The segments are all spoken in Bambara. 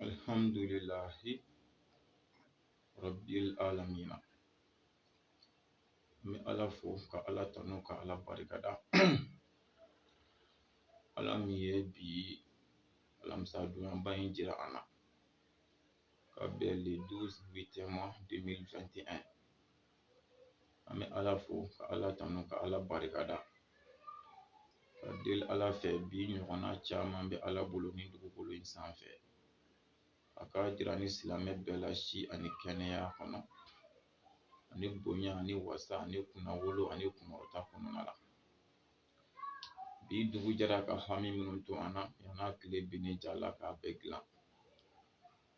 Alhamdulillahi Rabbil Alamina. Mi ala fo ka ala tanu ka ala barikada. Ala mi ye bi alamisa donya in jira ana. Ka bɛn le 12 mois 2021. An bɛ ala fo ka ala tanu ka ala barikada. Ka deli ala fɛ bi ɲɔgɔnna caman bɛ ala bolo ni dugukolo in sanfɛ. A ka jira ni silamɛ bɛɛ la si ani kɛnɛya kɔnɔ, ani bonya ani wasa ani kunnawolo ani kunkɔrɔta kɔnɔna la. Bi dugu jɛra ka hami minnu to an na yan'a tile binnen ja Ala k'a bɛɛ dilan.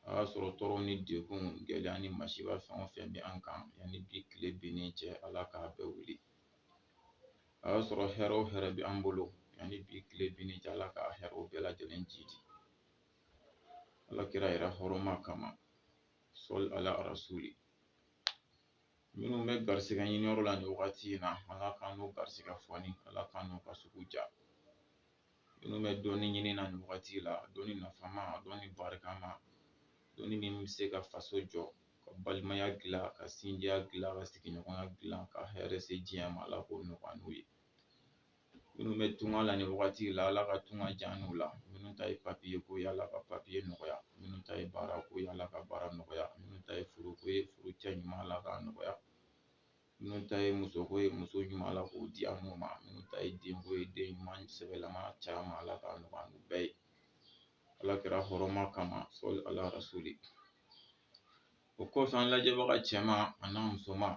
A y'a sɔrɔ tɔɔrɔ ni degun gɛlɛya ni masiba fɛn o fɛn bɛ an kan yanni bi tile binnen cɛ Ala k'a bɛɛ wuli. A y'a sɔrɔ hɛrɛ o hɛrɛ bɛ an bolo yanni bi tile binnen cɛ Ala k'a hɛrɛw bɛɛ lajɛlen jidi. Alakira yɛrɛ hɔrɔma kama sɔli ala rasuli. Minnu bɛ garisɛgɛ ɲiniyɔrɔ la nin wagati in na Ala k'an n'u garisɛgɛ fɔni, Ala k'an n'u ka sugu ja. Minnu bɛ dɔɔni ɲini na nin wagati la, dɔɔni nafama, dɔɔni barikama, dɔɔni min bɛ se ka faso jɔ, ka balimaya dilan, ka sinjiya dilan, ka sigiɲɔgɔnya dilan, ka hɛrɛ se diɲɛ ma Ala k'o nɔgɔya n'u ye. Minnu bɛ tunga la nin wagati la Ala ka tunga diya n'u la. Minnu ta ye papiye ko ye Ala ka papiye nɔgɔya. Minnu ta ye baara ko ye Ala ka baara nɔgɔya. Minnu ta ye furu ko ye furu cɛ ɲuman Ala k'a nɔgɔya. Minnu ta ye muso ko ye muso ɲuman Ala k'o di an n'u ma. Minnu ta ye den ko ye den ɲuman sɛbɛlama caman Ala k'a nɔgɔya n'u bɛɛ ye. Alakira hɔrɔma kama sɔli ala rasuli. O kɔfɛ an lajɛbaga cɛman ani musoman,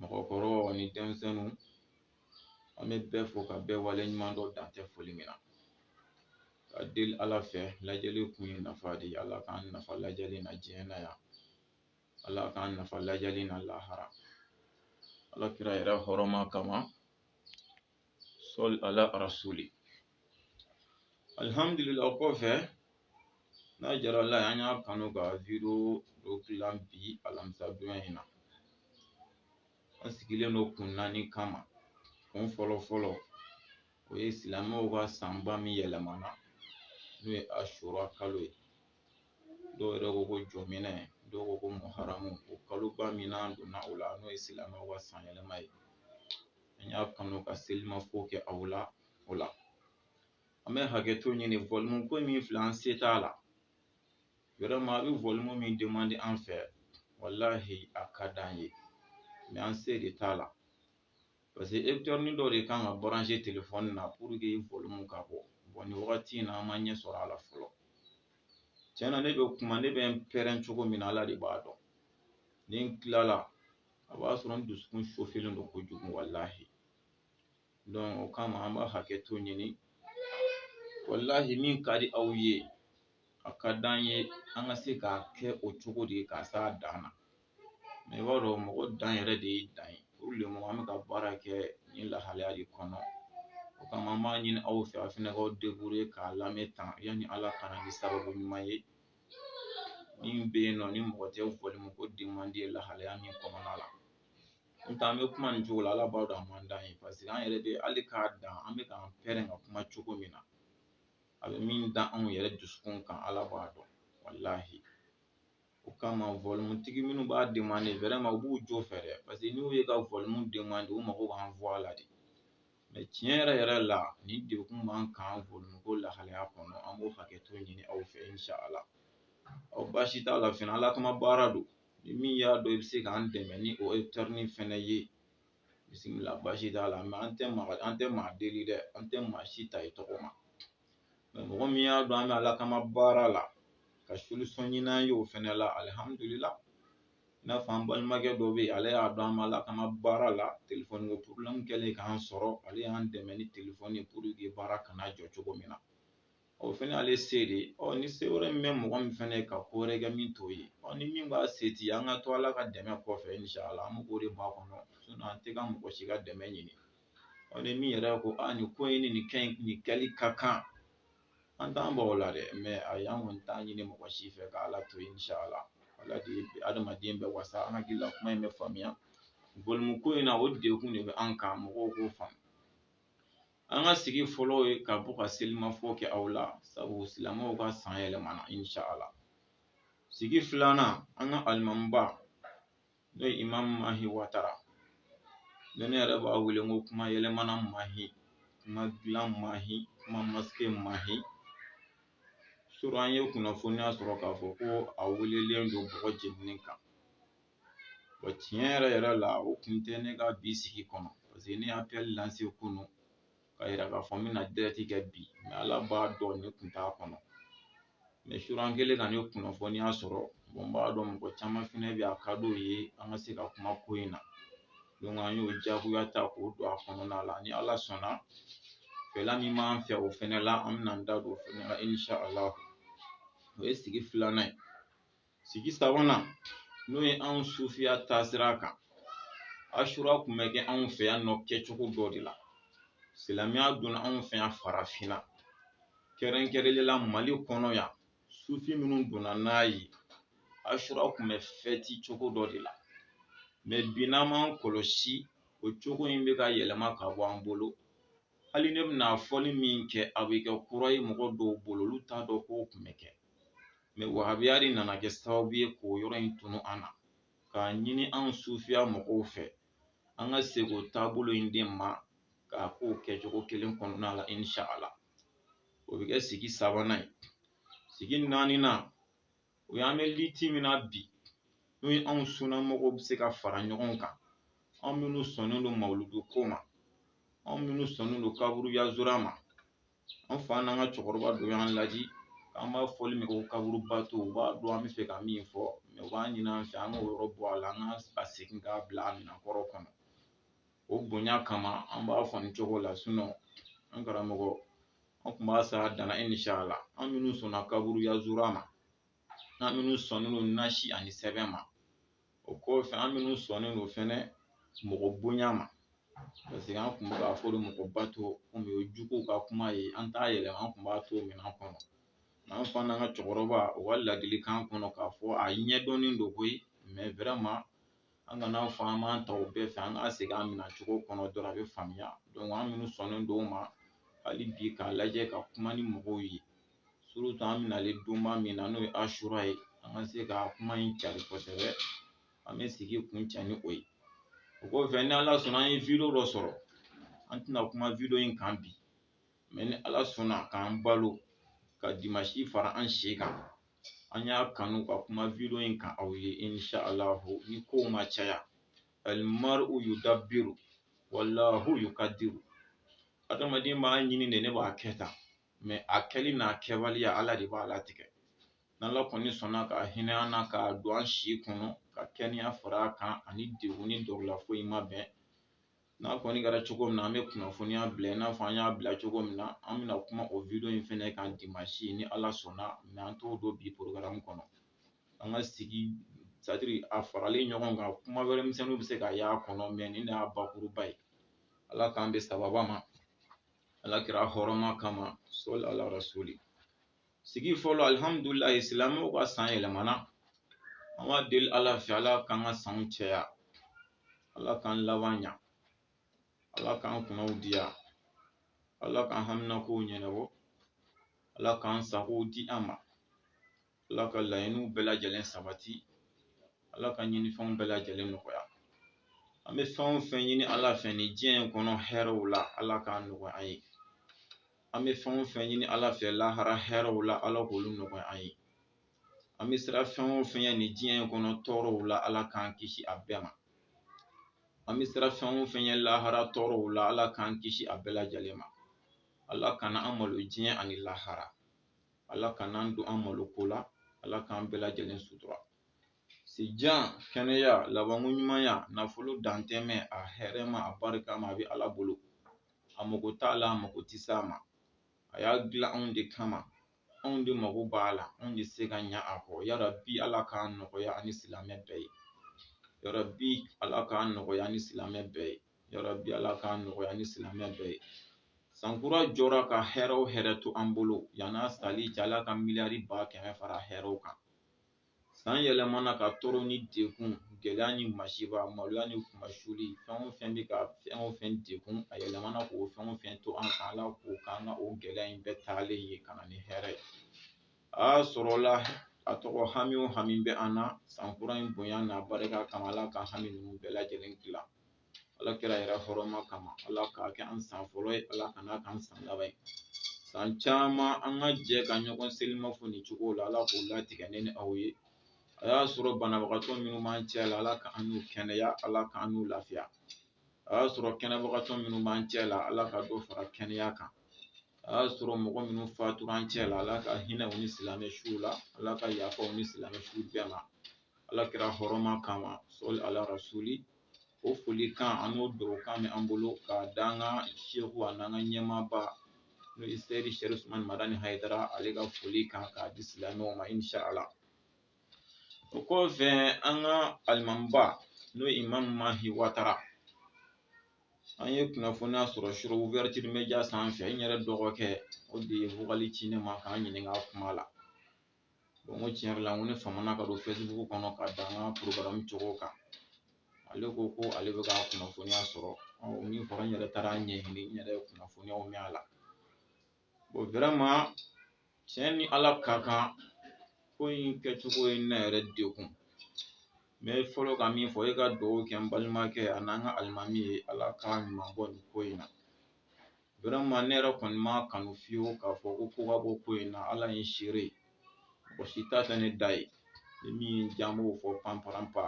mɔgɔkɔrɔbaw ani denmisɛnninw, an bɛ bɛɛ fo ka bɛɛ waleɲuman dɔn dan tɛ foli min na. Ka deli ala fɛ lajɛli kun ye nafa de ye. Ala k'an nafa lajɛli na diɲɛ na yan. Ala k'an nafa lajɛli na lahara. Alakira yɛrɛ hɔrɔma kama sɔli ala rasuli. Alhamdulillah o kɔfɛ n'a jara Allah ye an y'a kanu ka video dɔ dilan bi alamisa donya in na. An sigilen don kun naani kama. Kun fɔlɔ fɔlɔ o ye silamɛw ka sanba min yɛlɛmana n'o ye Ashura kalo ye. Dɔw yɛrɛ ko ko jɔminɛ, dɔw ko ko muharamu. O kaloba min n'an donna o la n'o ye silamɛw ka san yɛlɛma ye. An y'a kanu ka selimafo kɛ aw la o la. An bɛ hakɛto ɲini volume ko min filɛ an se t'a la. Vraiment a bɛ volume min demande an fɛ, wallahi a ka d'an ye. Mais an se de t'a la. Parce que écouteur dɔ de kan ka brancher téléphone na pour que volume ka bɔ. Bon nin wagati in na an ma ɲɛ sɔrɔ a la fɔlɔ. Tiɲɛ na ne bɛ kuma ne bɛ n pɛrɛn cogo min na Ala de b'a dɔn. Ni n tilala a b'a sɔrɔ n dusukun chauffelen don kojugu wallahi. Donc o kama an b'a hakɛto ɲini. Wallahi min ka di aw ye, a ka d'an ye an ka se k'a kɛ o cogo de ka s'a dan na. Mais i b'a dɔn mɔgɔ dan yɛrɛ de ye dan ye. Pour le moment an bɛ ka baara kɛ nin lahalaya de kɔnɔ. O kama an b'a ɲini aw fɛ a fɛnɛ k'aw débrouiller k'a lamɛn tan yanni Ala ka na ni sababu ɲuman ye. Min bɛ yen nɔ ni mɔgɔ tɛ volume ko demande lahalaya min kɔnɔna la. N'o tɛ an bɛ kuma nin cogo la Ala b'a dɔn a man d'an ye. Parce que an yɛrɛ bɛ hali k'a dan an bɛ k'an pɛrɛn ka kuma cogo min na. A bɛ min da anw yɛrɛ dusukun kan Ala b'a dɔn wallahi. O kama volume tigi minnu b'a demander vraiment u b'u jo fɛ dɛ. Parce que n'u ye ka volume demander u mago b'an voix la de. Mais tiɲɛ yɛrɛ yɛrɛ la ni degun b'an kan volume ko lahalaya kɔnɔ an b'o hakɛto ɲini aw fɛ inshallah. Aw baasi t'a la fɛnɛ Ala kama baara don. Ni min y'a dɔn i bɛ se k'an dɛmɛ ni o écouteur fɛnɛ ye, bisimila baasi t'a la. Mais an tɛ maa deli dɛ. An tɛ maa si ta i tɔgɔ ma. Mais mɔgɔ min y'a dɔn an bɛ Ala kama baara la ka solution ɲini an ye o fɛnɛ la alhamdulillah. I n'a fɔ an balimakɛ dɔ bɛ yen ale y'a dɔn an bɛ Ala kama baara la téléphone ko problème kɛlen k'an sɔrɔ ale y'an dɛmɛ ni téléphone ye pour que baara kana jɔ cogo min na. O fɛnɛ y'ale se de ye. Ni se wɛrɛ min bɛ mɔgɔ min fɛnɛ ye ka ko wɛrɛ kɛ min t'o ye. Ni min b'a se ti an ka to Ala ka dɛmɛ kɔfɛ inshallah an bɛ k'o de b'a kɔnɔ. Sinon an tɛ ka mɔgɔ si ka dɛmɛ ɲini. Ni min yɛrɛ ko nin ko in nin kɛli ka kan an t'an ban o la dɛ. Mais ayi an kɔni t'a ɲini mɔgɔ si fɛ ka Ala to inshallah. Ala de ye adamaden bɛɛ wasa an hakili la kuma in bɛ faamuya. Volume ko in na o degun de bɛ an kan mɔgɔw k'o faamu. an ka sigi fɔlɔ ye ka bɔ ka selimafɔ kɛ aw la sabu silamɛw ka san yɛlɛmana inshallah. Sigi filanan an ka alimamuba n'o ye Imam Mahi Watara, ne yɛrɛ b'a wele ko kuma yɛlɛmana Mahi, kuma dilan Mahi, kuma maske Mahi. Sura an ye kunnafoniya sɔrɔ k'a fɔ ko a welelen don bɔgɔ jeninin kan. Wa tiɲɛ yɛrɛ la o kun tɛ ne ka bi sigi kɔnɔ parce que ne y'a appel lancé kunun ka yira k'a fɔ n bɛna direct kɛ bi, mais Ala b'a dɔn ne kun t'a kɔnɔ. Mais sura an kɛlen ka ne kunnafoniya sɔrɔ, n b'a dɔn mɔgɔ caman fɛnɛ bɛ a ka d'o ye an ka se ka kuma ko in na. Donc an y'o jagoya ta k'o don a kɔnɔna la, ni Ala sɔnna fɛla min b'an fɛ o fɛnɛ la an bɛna an da don o fɛnɛ la inshallah. O ye sigi filanan ye. Sigi sabanan n'o ye anw sufiya taasira kan. Ashura kun bɛ kɛ anw fɛ yan nɔ kɛcogo dɔ de la. Silamɛya donna anw fɛ yan farafinna. Kɛrɛnkɛrɛnnen la Mali kɔnɔ yan, sufi minnu donna n'a ye, Ashura kun bɛ fêti cogo dɔ de la. Mais bi n'an m'an kɔlɔsi, o cogo in bɛ ka yɛlɛma ka bɔ an bolo. Hali ne bɛna fɔli min kɛ, a bɛ kɛ kura ye mɔgɔ dɔw bolo, olu t'a dɔn k'o kun bɛ kɛ. Mais wahabiya de nana kɛ sababu ye k'o yɔrɔ in tunu an na. K'a ɲini anw sufiya mɔgɔw fɛ, an ka segin o taabolo in de ma k'a k'o kɛcogo kelen kɔnɔna la inshallah. O bɛ kɛ sigi sabanan ye. Sigi naaninan o y'an bɛ liti min na bi, n'o ye anw sunnamɔgɔw bɛ se ka fara ɲɔgɔn kan. Anw minnu sɔnnen don mawuludu ko ma, anw minnu sɔnnen don kaburu yazura ma. An fa n'an ka cɛkɔrɔba dɔ y'an laji, an b'a fɔli min kɛ ko kaburu bato, u b'a dɔn an bɛ fɛ ka min fɔ, mais u b'a ɲini an fɛ an k'o yɔrɔ bɔ a la, an ka segin k'a bila a minɛnkɔrɔ kɔnɔ. O bonya kama an b'a fɔ nin cogo la, sinon an karamɔgɔ an tun b'a s'a danna inshallah. An minnu sɔnna kaburu yazura ma, an minnu sɔnnen don nasi ani sɛbɛn ma, o kɔfɛ an minnu sɔnnen don fɛnɛ mɔgɔ bonya ma, parce que an tun bɛ k'a fɔ de mɔgɔ bato komi o ye juguw ka kuma ye, an t'a yɛlɛma, an tun b'a to minɛn kɔnɔ. An fa n'an ka cɛkɔrɔba u ka ladilikan kɔnɔ k'a fɔ a ɲɛdɔnnen don koyi, mais vraiment an kana fɔ an b'an ta o bɛɛ fɛ, an ka segin an minɛcogo kɔnɔ dɔrɔn a bɛ faamuya. Donc an minnu sɔnnen don o ma, hali bi k'a lajɛ ka kuma ni mɔgɔw ye, surtout an bɛnalen donba min na n'o ye Ashura ye, an ka se ka kuma in cari kosɛbɛ, an bɛ sigi kun cɛ ni o ye. O kɔfɛ ni Ala sɔnna an ye video dɔ sɔrɔ, an tɛna kuma video in kan bi, mais ni Ala sɔnna k'an balo ka dimanche fara an si kan, an y'a kanu ka kuma video in kan aw ye inshallah ni kow ma caya. Al-mar'u yudabbiru wallahu yukaddiru. Adamaden b'a ɲini de ne b'a kɛ tan, mais a kɛli n'a kɛbaliya Ala de b'a latigɛ. N'Ala kɔni sɔnna ka hinɛ an na k'a don an si kɔnɔ, ka kɛnɛya fara a kan ani degun ni dɔrɔla foyi ma bɛn. N'a kɔni kɛra cogo min na an bɛ kunnafoniya bila i n'a fɔ an y'a bila cogo min na, an bɛna kuma o video in fɛnɛ kan dimanche ni Ala sɔnna, mais an t'o don bi programme kɔnɔ. An ka sigi c'est à dire a faralen ɲɔgɔn kan kuma wɛrɛ misɛnninw bɛ se ka y'a kɔnɔ, mais nin de y'a bakuruba ye. Ala k'an bɛ sababa ma, Alakira hɔrɔma kama, sɔli ala rasuli. Sigi fɔlɔ alihamudulilayi silamɛw ka san yɛlɛmana, an b'a deli Ala fɛ Ala k'an ka sanw caya, Ala k'an laban ɲa, Ala k'an kunnaw diya, Ala k'an haminakow ɲɛnabɔ, Ala k'an sagow di an ma, Ala ka laɲiniw bɛɛ lajɛlen sabati, Ala ka ɲinifɛnw bɛɛ lajɛlen nɔgɔya. An bɛ fɛn o fɛn ɲini Ala fɛ nin diɲɛ in kɔnɔ hɛrɛw la, Ala k'a nɔgɔya an ye. An bɛ fɛn o fɛn ɲini Ala fɛ lahara hɛrɛw la, Ala k'olu nɔgɔya an ye. An bɛ siran fɛn o fɛn ye nin diɲɛ in kɔnɔ tɔɔrɔw la, Ala k'an kisi a bɛɛ ma. An bɛ siran fɛn o fɛn ye lahara tɔɔrɔw la, Ala k'an kisi a bɛɛ lajɛlen ma. Ala kana an malo diɲɛ ani lahara. Ala kana an don an malo ko la, Ala k'an bɛɛ lajɛlen sutura. Sijan, kɛnɛya, labanko ɲumanya, nafolo dantɛmɛ, a hɛrɛma, a barikama, a bɛ Ala bolo. A mago t'a la, a mago tɛ s'a ma. A y'a dilan anw de kama, anw de mago b'a la, anw de se ka ɲa a kɔ. Yarabi Ala k'a nɔgɔya ani silamɛ bɛɛ ye. Yarabi Ala k'a nɔgɔya ani silamɛ bɛɛ ye. Yarabi Ala k'a nɔgɔya ani silamɛ bɛɛ ye. Sankura jɔra ka hɛrɛ o hɛrɛ to an bolo, yan'a sali cɛ Ala ka miliyari 100,000 fara hɛrɛw kan. san yɛlɛmana ka tɔɔrɔ ni dekun gɛlɛya ni masiba maloya ni kumasuli fɛn o fɛn bɛ ka fɛn o fɛn dekun a yɛlɛmana k'o fɛn o fɛn to an kan Ala k'o k'an ka o gɛlɛya in bɛɛ taalen ye ka na ni hɛrɛ ye a sɔrɔla a tɔgɔ hami o hami bɛ an na san kura in bonya n'a barika kama Ala ka hami ninnu bɛɛ lajɛlen dilan Ala kira yɛrɛ hɔrɔma kama Ala k'a kɛ an san fɔlɔ ye Ala kana k'an san laban ye san caman an ka jɛ ka ɲɔgɔn selimafo nin cogo la Ala k'o latigɛ ne ni aw ye a y'a sɔrɔ banabagatɔ minnu b'an cɛ la Ala k'an n'u kɛnɛya Ala k'an n'u lafiya a y'a sɔrɔ kɛnɛbagatɔ minnu b'an cɛ la Ala ka dɔ fara kɛnɛya kan a y'a sɔrɔ mɔgɔ minnu fatura an cɛ la Ala ka hinɛ u ni silamɛ suw la Ala ka yafa u ni silamɛ suw bɛɛ ma Ala kira hɔrɔma kama sɔli ala rasuli o foli kan an n'o dugawu kan bɛ an bolo k'a da an ka seku a n'an ka ɲɛmaaba n'o ye seyidi sɛrifu usumani madani hayidara ale ka foli kan k'a di silamɛw ma inshallah o kɔfɛ an ka alimamiba n'o ye imamu mahi watara an ye kunnafoniya sɔrɔ sur ouverture media sanfɛ n yɛrɛ dɔgɔkɛ o de ye vokali ci ne ma k'an ɲininka a kuma la bon ko tiɲɛ yɛrɛ la n ko ne famana ka don Facebook kɔnɔ ka da n ka programme cogo kan ale ko ale bɛ ka kunnafoniya sɔrɔ min fɔra n yɛrɛ taara ɲɛɲini n yɛrɛ ye kunnafoniyaw mɛn a la bon vraiment tiɲɛ ni Ala ka kan ko in kɛcogo ye ne yɛrɛ dekun n bɛ fɔlɔ ka min fɔ e ka dugawu kɛ n balimakɛ a n'an ka alimami ye Ala ka ɲuman bɔ nin ko in na vraiment ne yɛrɛ kɔni ma kanu fiyewu k'a fɔ ko ka bɔ ko in na Ala ye n seere mɔgɔ si ta tɛ ne da ye ni min ye n diya n b'o fɔ panparanpa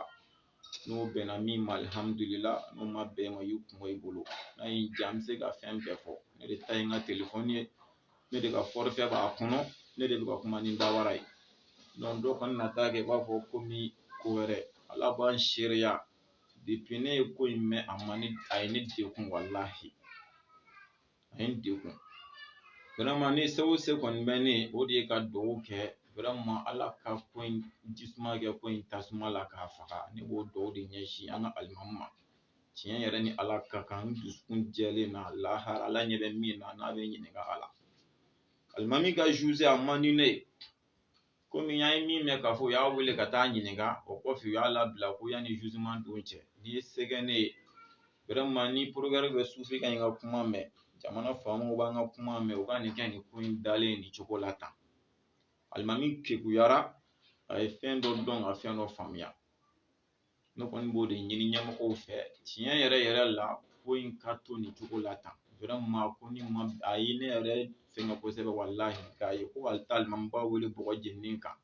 n'o bɛnna min ma alihamudulila n'o ma bɛn ma i kun i bolo n'a ye n diya n bɛ se ka fɛn bɛɛ fɔ ne de ta ye n ka telefɔni ye ne de ka forfait b'a kɔnɔ ne de bɛ ka kuma ni dawara ye donc dɔ kɔni na taa kɛ i b'a fɔ komi ko wɛrɛ Ala b'an seereya depuis ne ye ko in mɛn a ye ne dekun walahi a ye n dekun vraiment ni se o se kɔni bɛ ne o de ye ka dugawu kɛ vraiment Ala ka ko in jisuma kɛ ko in tasuma la k'a faga ne b'o dugawu de ɲɛsin an ka alimami ma tiɲɛ yɛrɛ ni Ala ka kan n dusukun jɛlen na lahara Ala ɲɛ bɛ min na n'a bɛ ɲininka a la alimami ka juge a man di ne ye komi an ye min mɛn k'a fɔ u y'a wele ka taa ɲininka o kɔfɛ u y'a labila ko yanni jugement don cɛ n'i ye se kɛ ne ye vraiment ni progrès bɛ sufi ka ɲi ka kuma mɛn jamana faamaw b'an ka kuma mɛn u ka nin kɛ nin ko in dalen nin cogo la tan alimami kekuyara a ye fɛn dɔ dɔn ka fɛn dɔ faamuya ne kɔni b'o de ɲini ɲɛmɔgɔw fɛ tiɲɛ yɛrɛ yɛrɛ la ko in ka to nin cogo la tan vraiment ko ni ma a ye ne yɛrɛ fɛngɛ kosɛbɛ walahi k'a ye ko ka taa alimamiba wele bɔgɔ jeninen kan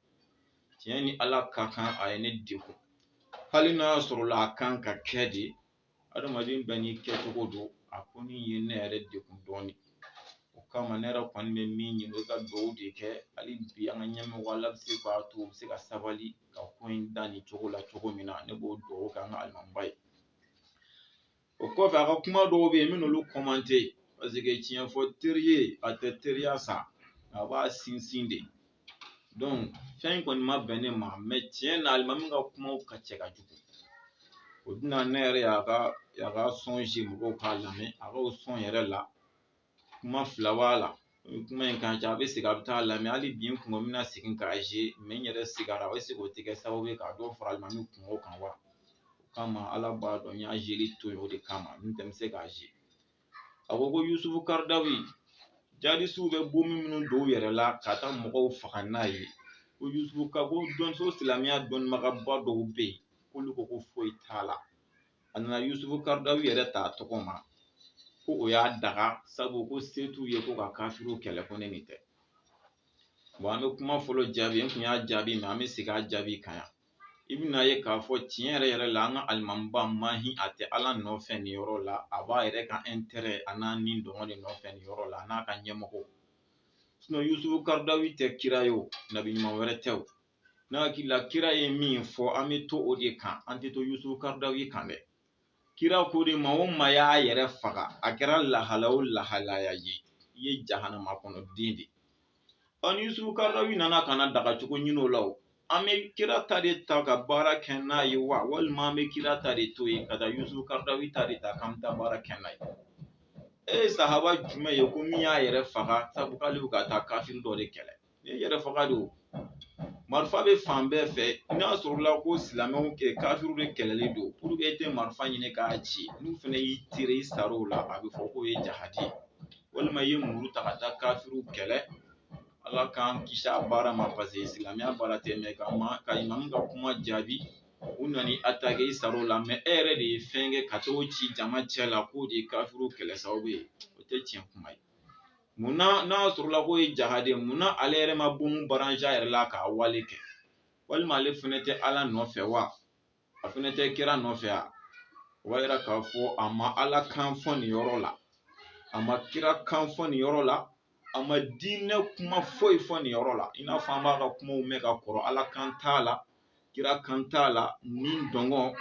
tiɲɛ ni Ala ka kan a ye ne dekun hali n'a y'a sɔrɔ la a kan ka kɛ de adamaden bɛɛ n'i kɛcogo don a ko ni ye ne yɛrɛ dekun dɔɔnin o kama ne yɛrɛ kɔni bɛ min ɲini o ka dugawu de kɛ hali bi an ka ɲɛmɔgɔ Ala bɛ se k'a to u bɛ se ka sabali ka ko in da nin cogo la cogo min na ne b'o dugawu kɛ an ka alimamiba ye o kɔfɛ a ka kuma dɔw bɛ yen n bɛ n'olu commenter parce que tiɲɛ fɔ teri ye a tɛ teriya sa a b'a sinsin de donc fɛn in kɔni ma bɛn ne ma mais tiɲɛ na alimami ka kumaw ka cɛ ka jugu o bɛna ne yɛrɛ y'a ka songe mɔgɔw k'a lamɛn a k'o sɔn yɛrɛ la kuma fila b'a la kuma in kan ca a bɛ segin a bɛ taa lamɛn hali bi n kun n bɛna segin k'a ye mais n yɛrɛ sigara o o tɛ kɛ sababu ye ka dɔ fara alimami kungo kan wa o kama Ala b'a dɔn n y'a yeli to yen o de kama n tɛ se k'a ye a ko Yusufu Karadawi jadisiw bɛ bomi minnu don u yɛrɛ la ka taa mɔgɔw faga n'a ye ko Yusufu ka ko dɔnso silamɛya dɔnnibagaba dɔw bɛ yen k'olu ko ko foyi t'a la a nana Yusufu Karadawi yɛrɛ t'a tɔgɔ ma ko o y'a daga sabu ko se t'u ye ko ka kafiriw kɛlɛ ko ne nin tɛ bon an bɛ kuma fɔlɔ jaabi n kun y'a jaabi mais an bɛ segin a jaabi kan yan i bɛna ye k'a fɔ tiɲɛ yɛrɛ yɛrɛ la an ka alimamiba Mahi a tɛ Ala nɔfɛ nin yɔrɔ la a b'a yɛrɛ ka intérêt a n'a nin dɔngɔ de nɔfɛ nin yɔrɔ la a n'a ka ɲɛmɔgɔw sinon Yusufu Karadawi tɛ kira ye o nabi ɲuman wɛrɛ tɛ o ne hakili la kira ye min fɔ an bɛ to o de kan an tɛ to Yusufu Karadawi kan dɛ kira ko de maa o maa y'a yɛrɛ faga a kɛra lahala o lahalaya ye i ye jahanama kɔnɔ den de ni Yusufu Karadawi nana ka na dagacogo ɲini o la o an bɛ kira ta de ta ka baara kɛ n'a ye wa walima an bɛ kira ta de to yen ka taa Yusufu Karadawi ta de ta k'an bɛ taa baara kɛ n'a ye e ye sahaba jumɛn ye ko min y'a yɛrɛ faga sabu k'ale bɛ ka taa kafiri dɔ de kɛlɛ ne yɛrɛ faga de o marifa bɛ fan bɛɛ fɛ n'a sɔrɔla ko silamɛw kɛ kafiru de kɛlɛlen don pour que e tɛ marifa ɲini k'a ci n'u fana y'i teri i sar'o la a bɛ fɔ k'o ye jahadi ye walima i ye muru ta ka taa kafiru kɛlɛ ala k'an kisi a baara ma parce que silamɛya baara tɛ mɛ ka imamu ka kuma jaabi u nana attaquer i sar'o la mais e yɛrɛ de ye fɛn kɛ ka t'o ci jama cɛ la k'o de ye kafiru kɛlɛ sababu ye o tɛ tiɲɛ kuma ye munna n'a sɔrɔla k'o ye jahadi ye munna ale yɛrɛ ma bon baranza yɛrɛ la k'a wale kɛ walima ale fɛnɛ tɛ ala nɔfɛ wa a fɛnɛ tɛ kira nɔfɛ a o b'a yira k'a fɔ a ma ala kan fɔ nin yɔrɔ la a ma kira kan fɔ nin yɔrɔ la a ma diinɛ kuma foyi fɔ nin yɔrɔ la i n'a fɔ an b'a ka kumaw mɛn ka kɔrɔ ala kan t'a la kira kan t'a la ni dɔngɔ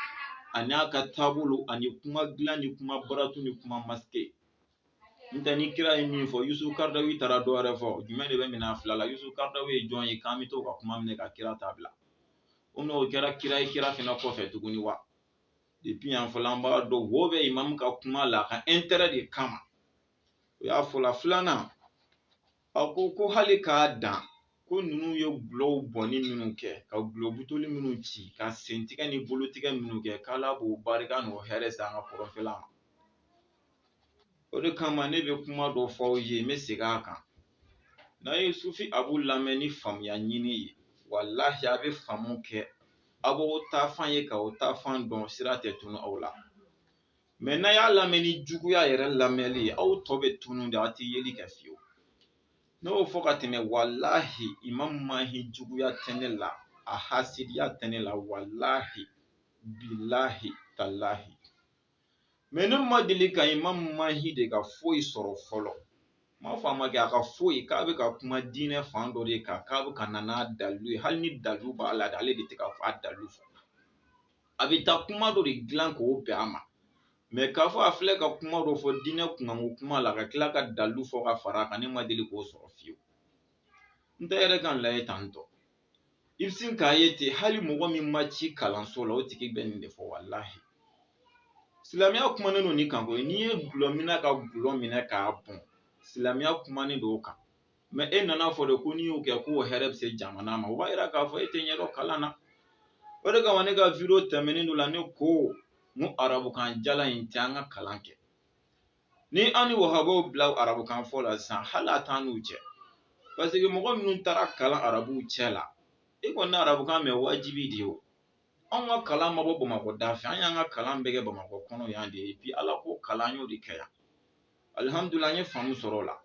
ani a ka taabolo ani kuma dilan ni kuma baratu ni kuma masike n'tɛ ni kira ye min fɔ Yusu Karadawi taara dɔ wɛrɛ fɔ jumɛn de bɛ minɛ a fila la Yusu Karadawi ye jɔn ye k'an bɛ to ka kuma minɛ ka kira ta bila o kɛra kira ye kira fana kɔfɛ tuguni wa depuis yan fɔla an b'a dɔn wo bɛ imamu ka kuma la a ka intérêt de kama o y'a fɔla filanan a ko hali k'a dan ko ninnu ye gulɔw bɔnni minnu kɛ ka gulɔ butoli minnu ci ka sentigɛ ni bolotigɛ minnu kɛ k'ala b'o barika n'o hɛrɛ se an ka kɔrɔnfɛla ma o de kama ne bɛ kuma dɔ fɔ aw ye n bɛ segin a kan n'a ye sufi abu lamɛn ni faamuya ɲini ye walahi a bɛ faamu kɛ a b'o taafan ye ka o taafan dɔn sira tɛ tunu aw la mais n'a y'a lamɛn ni juguya yɛrɛ lamɛnli ye aw tɔ bɛ tunu de a tɛ yeli kɛ fiyewu ne y'o fɔ ka tɛmɛ walahi imamu mahi juguya tɛ ne la a hasidiya tɛ ne la walahi bilahi talahi mais ne ma deli ka imamu mahi de ka foyi sɔrɔ fɔlɔ m'a fɔ a ma kɛ a ka foyi k'a bɛ ka kuma diinɛ fan dɔ de kan k'a bɛ ka na n'a dalilu ye hali ni dalilu b'a la ale de tɛ ka fɔ a dalilu fɔ a bɛ taa kuma dɔ de dilan k'o bɛn a ma mais k'a fɔ a filɛ ka kuma dɔ fɔ diinɛ kunkanko kuma la ka tila ka dalilu fɔ ka fara a kan ne ma deli k'o sɔrɔ fiyewu n tɛ yɛrɛ kan lajɛ tan tɔ i bɛ sin k'a ye ten hali mɔgɔ min ma ci kalanso la o tigi bɛ nin de fɔ walahi silamɛya kumanen don ni kan koyi n'i ye gulɔ minɛ ka gulɔ minɛ k'a bɔn silamɛya kumanen don o kan mais e nana fɔ de ko n'i y'o kɛ k'o hɛrɛ bɛ se jamana ma o b'a yira k'a fɔ e tɛ ɲɛdɔn kalan na o de kama ne ka video tɛmɛnen dɔ la ne ko n ko arabukan jalan in tɛ an ka kalan kɛ ni an ni wahabaw bila arabukan fɔ la sisan hali a t'an n'u cɛ parce que mɔgɔ minnu taara kalan arabuw cɛ la e kɔni arabukan mɛn wajibi de ye o anw ka kalan ma bɔ bamakɔ da fɛ an y'an ka kalan bɛɛ kɛ bamakɔ kɔnɔ yan de ye puis ala ko kalan y'o de kɛ yan alihamudulila an ye faamu sɔrɔ o la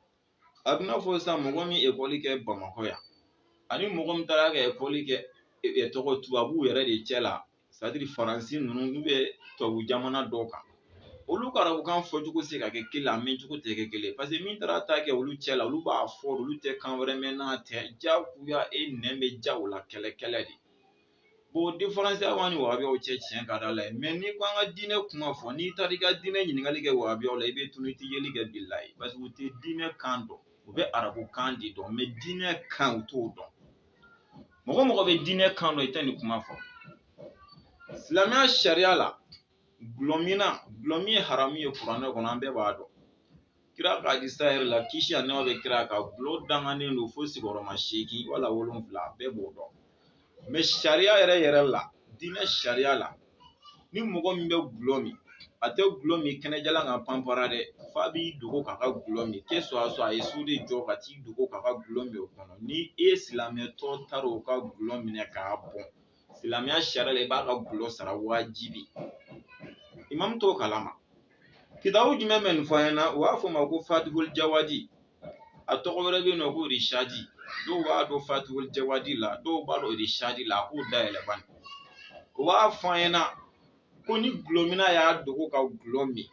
a bɛna fɔ sisan mɔgɔ min ekɔli kɛ bamakɔ yan ani mɔgɔ min taara ka ekɔli kɛ tɔgɔ tubabuw yɛrɛ de cɛ la c'est à dire faransi ninnu n'u bɛ tubabu jamana dɔw kan olu ka arabukan fɔcogo se ka kɛ kelen a mɛncogo tɛ kɛ kelen parce que min taara ta kɛ olu cɛ la olu b'a fɔ olu tɛ kan wɛrɛ mɛn n'a tɛ jagoya e nɛn bɛ ja o la kɛlɛ de bon différence b'an ni wahabiyaw cɛ tiɲɛ ka di ala ye mais n'i ko an ka diinɛ kuma fɔ n'i taara i ka diinɛ ɲininkali kɛ wahabiyaw la i bɛ tunu i tɛ yeli kɛ bilahi parce que u tɛ diinɛ kan dɔn u bɛ arabukan de dɔn mais diinɛ kan u t'o dɔn mɔgɔ mɔgɔ bɛ diinɛ kan dɔn i tɛ nin kuma fɔ silamɛya sariya la gulɔmin ye haramu ye kuranɛ kɔnɔ an bɛɛ b'a dɔn kira ka hadisa yɛrɛ la kisi ani nɛɛma bɛ kira kan gulɔ danganen don fo sigiyɔrɔma 8 wala 7 bɛɛ b'o dɔn mais sariya yɛrɛ la diinɛ sariya la ni mɔgɔ min bɛ gulɔ min a tɛ gulɔ min kɛnɛjalan kan panpara dɛ f'a b'i dogo k'a ka gulɔ min que soit a ye so de jɔ ka t'i dogo k'a ka gulɔ min o kɔnɔ ni e ye silamɛtɔ taara o ka gulɔ minɛ k'a bɔn silamɛya sariya la i b'a ka gulɔ sara wajibi imamu t'o kalama kitabu jumɛn bɛ nin fɔ an ɲɛna u b'a fɔ ma ko fatihul jawadi a tɔgɔ wɛrɛ bɛ yen nɔ ko rishadi dɔw b'a dɔn fatihul jawadi la dɔw b'a dɔn rishadi la a k'o dayɛlɛ bani u b'a fɔ an ɲɛna ko ni gulɔmina y'a dogo ka gulɔ min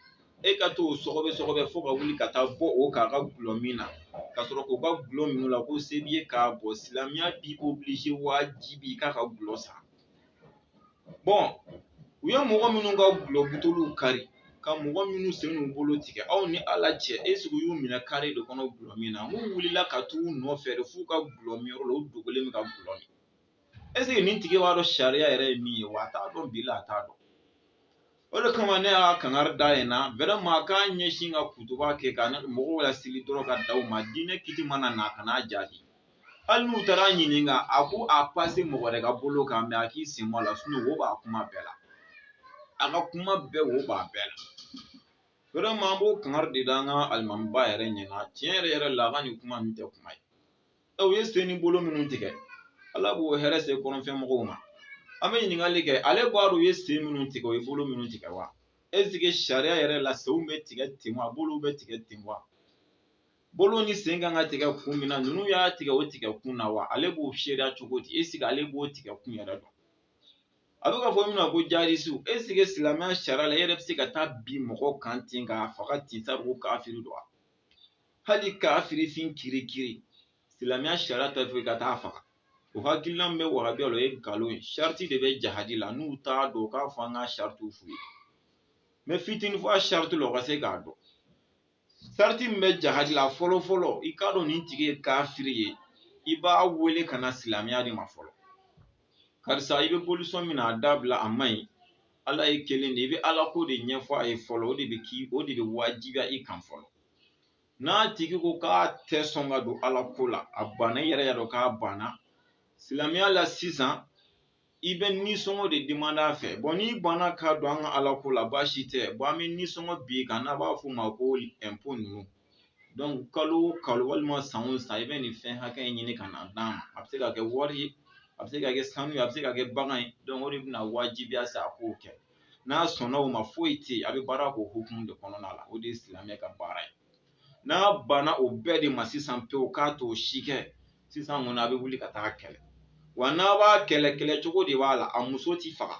e ka t'o sɔgɔbɛ fo ka wuli ka taa bɔ o k'a ka gulɔ min na ka sɔrɔ k'o ka gulɔ min la ko se b'i ye k'a bɔ silamɛya b'i oblige wajibi k'a ka gulɔ san bon u ye mɔgɔ minnu ka gulɔ butoliw kari ka mɔgɔ minnu sen n'u bolo tigɛ aw ni ala cɛ est-ce que u y'u minɛ kare de kɔnɔ gulɔ min na n'u wulila ka t'u nɔfɛ de f'u ka gulɔ min yɔrɔ la u dogolen bɛ ka gulɔ min est-ce que nin tigi b'a dɔn sariya yɛrɛ ye min ye wa a t'a dɔn bi la a t'a dɔn o de kama ne y'a kangari da yen na vraiment a k'a ɲɛsin ka kutuba kɛ ka mɔgɔw laseli dɔrɔn ka da u ma diinɛ kiti mana na a kan'a jaabi hali n'u taara ɲininka a ko a pase mɔgɔ wɛrɛ ka bolo kan mɛ a k'i sen bɔ a la wo b'a kuma bɛɛ la a ka kuma bɛɛ wo b'a bɛɛ la vraiment an b'o kangari de da an ka alimamiba yɛrɛ ɲɛna tiɲɛ yɛrɛ la a ka nin kuma ninnu tɛ kuma ye u ye sen ni bolo minnu tigɛ ala b'o hɛrɛ se kɔnɔfɛn mɔgɔw ma an bɛ ɲininkali kɛ ale b'a dɔn u ye sen minnu tigɛ u ye bolo minnu tigɛ wa est ce que sariya yɛrɛ la senw bɛ tigɛ ten wa bolow bɛ tigɛ ten wa bolo ni sen kan ka tigɛ kun min na ninnu y'a tigɛ o tigɛ kun na wa ale b'o seereya cogo di est ce que ale b'o tigɛ kun yɛrɛ dɔn a bɛ ka fɔ min na ko jahilisiw est ce que silamɛya sariya la e yɛrɛ bɛ se ka taa bin mɔgɔ kan ten k'a faga ten sabu ko kafiri don wa hali kafirifin kirikiri silamɛya sariya t'a fɔ i ka taa faga o hakilina min bɛ wahabiya la o ye nkalon ye sariti de bɛ jahadi la n'u t'a dɔn k'a fɔ an ka saritiw f'u ye mɛ fitinin fɔ a sariti la o ka se k'a dɔn sariti min bɛ jahadi la fɔlɔ fɔlɔ i k'a dɔn nin tigi ye kafiri ye i b'a wele ka na silamɛya de ma fɔlɔ karisa i bɛ bolisɔn min na a dabila a man ɲi ala ye kelen de i bɛ ala ko de ɲɛfɔ a ye fɔlɔ o de bɛ wajibiya i kan fɔlɔ n'a tigi ko k'a tɛ sɔn ka don ala ko la a banna i yɛrɛ y'a dɔn k'a banna silamɛya la sisan i bɛ nisɔngɔ de demande a fɛ n'i banna k'a don an ka ala ko la baasi tɛ an bɛ nisɔngɔ bi kan n'a b'a fɔ o ma ko impôt ninnu donc kalo o kalo walima san o san i bɛ nin fɛn hakɛ in ɲini ka na d'an ma a bɛ se ka kɛ wari ye a bɛ se ka kɛ sanu ye a bɛ se ka kɛ bagan ye donc o de bɛna wajibiya sa a k'o kɛ n'a sɔnna o ma foyi tɛ yen a bɛ baara k'o hukumu de kɔnɔna la o de ye silamɛ ka baara ye n'a banna o bɛɛ de ma sisan pewu k'a t'o si kɛ sisan kɔni a bɛ wuli ka taa kɛlɛ wa n'a b'a kɛlɛ kɛlɛcogo de b'a la a muso tɛ faga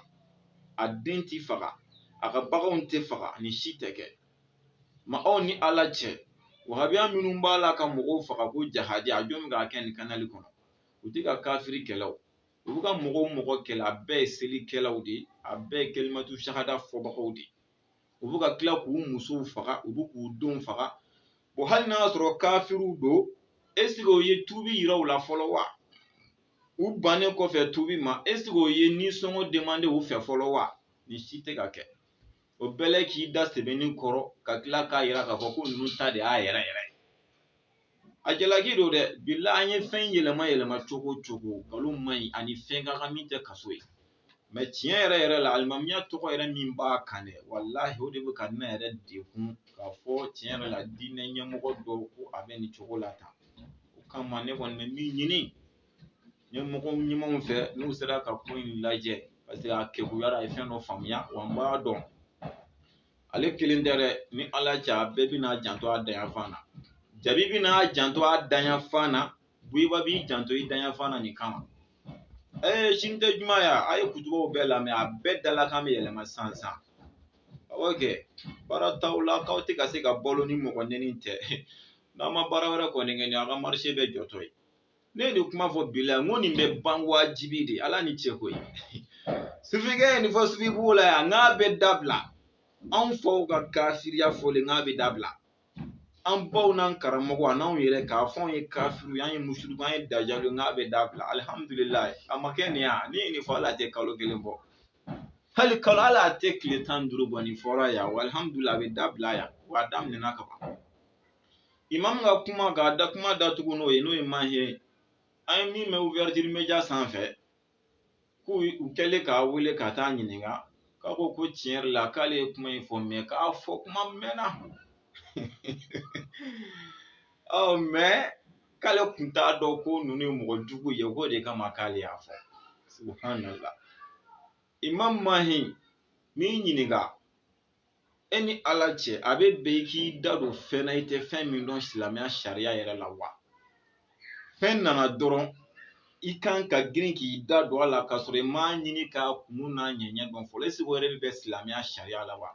a den tɛ faga a ka baganw tɛ faga ni si tɛ kɛ ma aw ni ala cɛ wahabiya minnu b'a la ka mɔgɔw faga ko jahadi a jɔn bɛ k'a kɛ nin kanali kɔnɔ u tɛ ka kafiri kɛlɛ o u bɛ ka mɔgɔ kɛlɛ a bɛɛ ye selikɛlaw de ye a bɛɛ ye kelimatu shahada fɔbagaw de ye u bɛ ka tila k'u musow faga u bɛ k'u denw faga hali n'a y'a sɔrɔ kafiriw don est ce que o ye tubi yira u la fɔlɔ wa u bannen kɔfɛ tubi ma est ce que o ye nisɔngɔ demande u fɛ fɔlɔ wa ni si tɛ ka kɛ o bɛɛ la k'i da sɛbɛnni kɔrɔ ka tila k'a yira k'a fɔ ko ninnu ta de y'a yɛrɛ yɛrɛ a jalaki don dɛ bila an ye fɛn yɛlɛma cogo cogo nkalon man ɲi ani fɛn ka kan min tɛ kaso ye mɛ tiɲɛ yɛrɛ la alimamiya tɔgɔ yɛrɛ min b'a kan dɛ walahi o de bɛ ka ne yɛrɛ dekun k'a fɔ tiɲɛ yɛrɛ la diinɛ ɲɛmɔgɔ dɔw ko a bɛ nin cogo la tan o kama ne kɔni bɛ min ɲini ɲɛmɔgɔ ɲumanw fɛ n'u sera ka ko in lajɛ parce que a kekuyara a ye fɛn dɔ faamuya wa n b'a dɔn ale kelen tɛ dɛ ni ala cɛ a bɛɛ bɛna janto a dayanfan na jabi bɛna janto a dayanfan na buyiba b'i janto i dayanfan na nin kama sini tɛ juma ya a ye kutubaw bɛɛ lamɛn a bɛɛ dala kan bɛ yɛlɛma sisan awɔ kɛ baara t'aw la k'aw tɛ ka se ka balo ni mɔgɔ nɛni tɛ n'a ma baara wɛrɛ kɔni kɛ ni a ka marché bɛ jɔtɔ ye ne ye nin kuma fɔ bi la n ko nin bɛ ban wajibi de ala ni cɛ koyi sufikɛ ye nin fɔ sufibugu la yan n'a bɛ dabila anw faw ka kafiriya fɔlen n'a bɛ dabila an baw n'an karamɔgɔ a n'anw yɛrɛ k'a fɔ anw ye kafiriw an ye musuluku an ye dajaliw n'a bɛ dabila alihamudulilayi a ma kɛ nin ya ne ye nin fɔ ala tɛ kalo kelen bɔ hali kalo ala tɛ tile 15 bɔ nin fɔra yan wa alihamudulilayi a bɛ dabila yan wa a daminɛna ka ban imam ka kuma k'a da kuma datugu n'o ye mahe an ye min mɛn ouverture media sanfɛ k'u kɛlen k'a wele ka taa ɲininka k'a ko tiɲɛ yɛrɛ la k'ale ye kuma in fɔ mɛ k'a fɔ kuma mɛnna mɛ k'ale kun t'a dɔn ko ninnu ye mɔgɔ jugu ye k'o de kama k'ale y'a fɔ subhanallah imam mahi n'i ɲininka e ni ala cɛ a bɛ bɛn i k'i da don fɛn na i tɛ fɛn min dɔn silamɛya sariya yɛrɛ la wa fɛn nana dɔrɔn i kan ka girin k'i da don a la k'a sɔrɔ i m'a ɲini k'a kun n'a ɲɛɲɛ dɔn fɔlɔ est-ce que o yɛrɛ bɛ silamɛya sariya la wa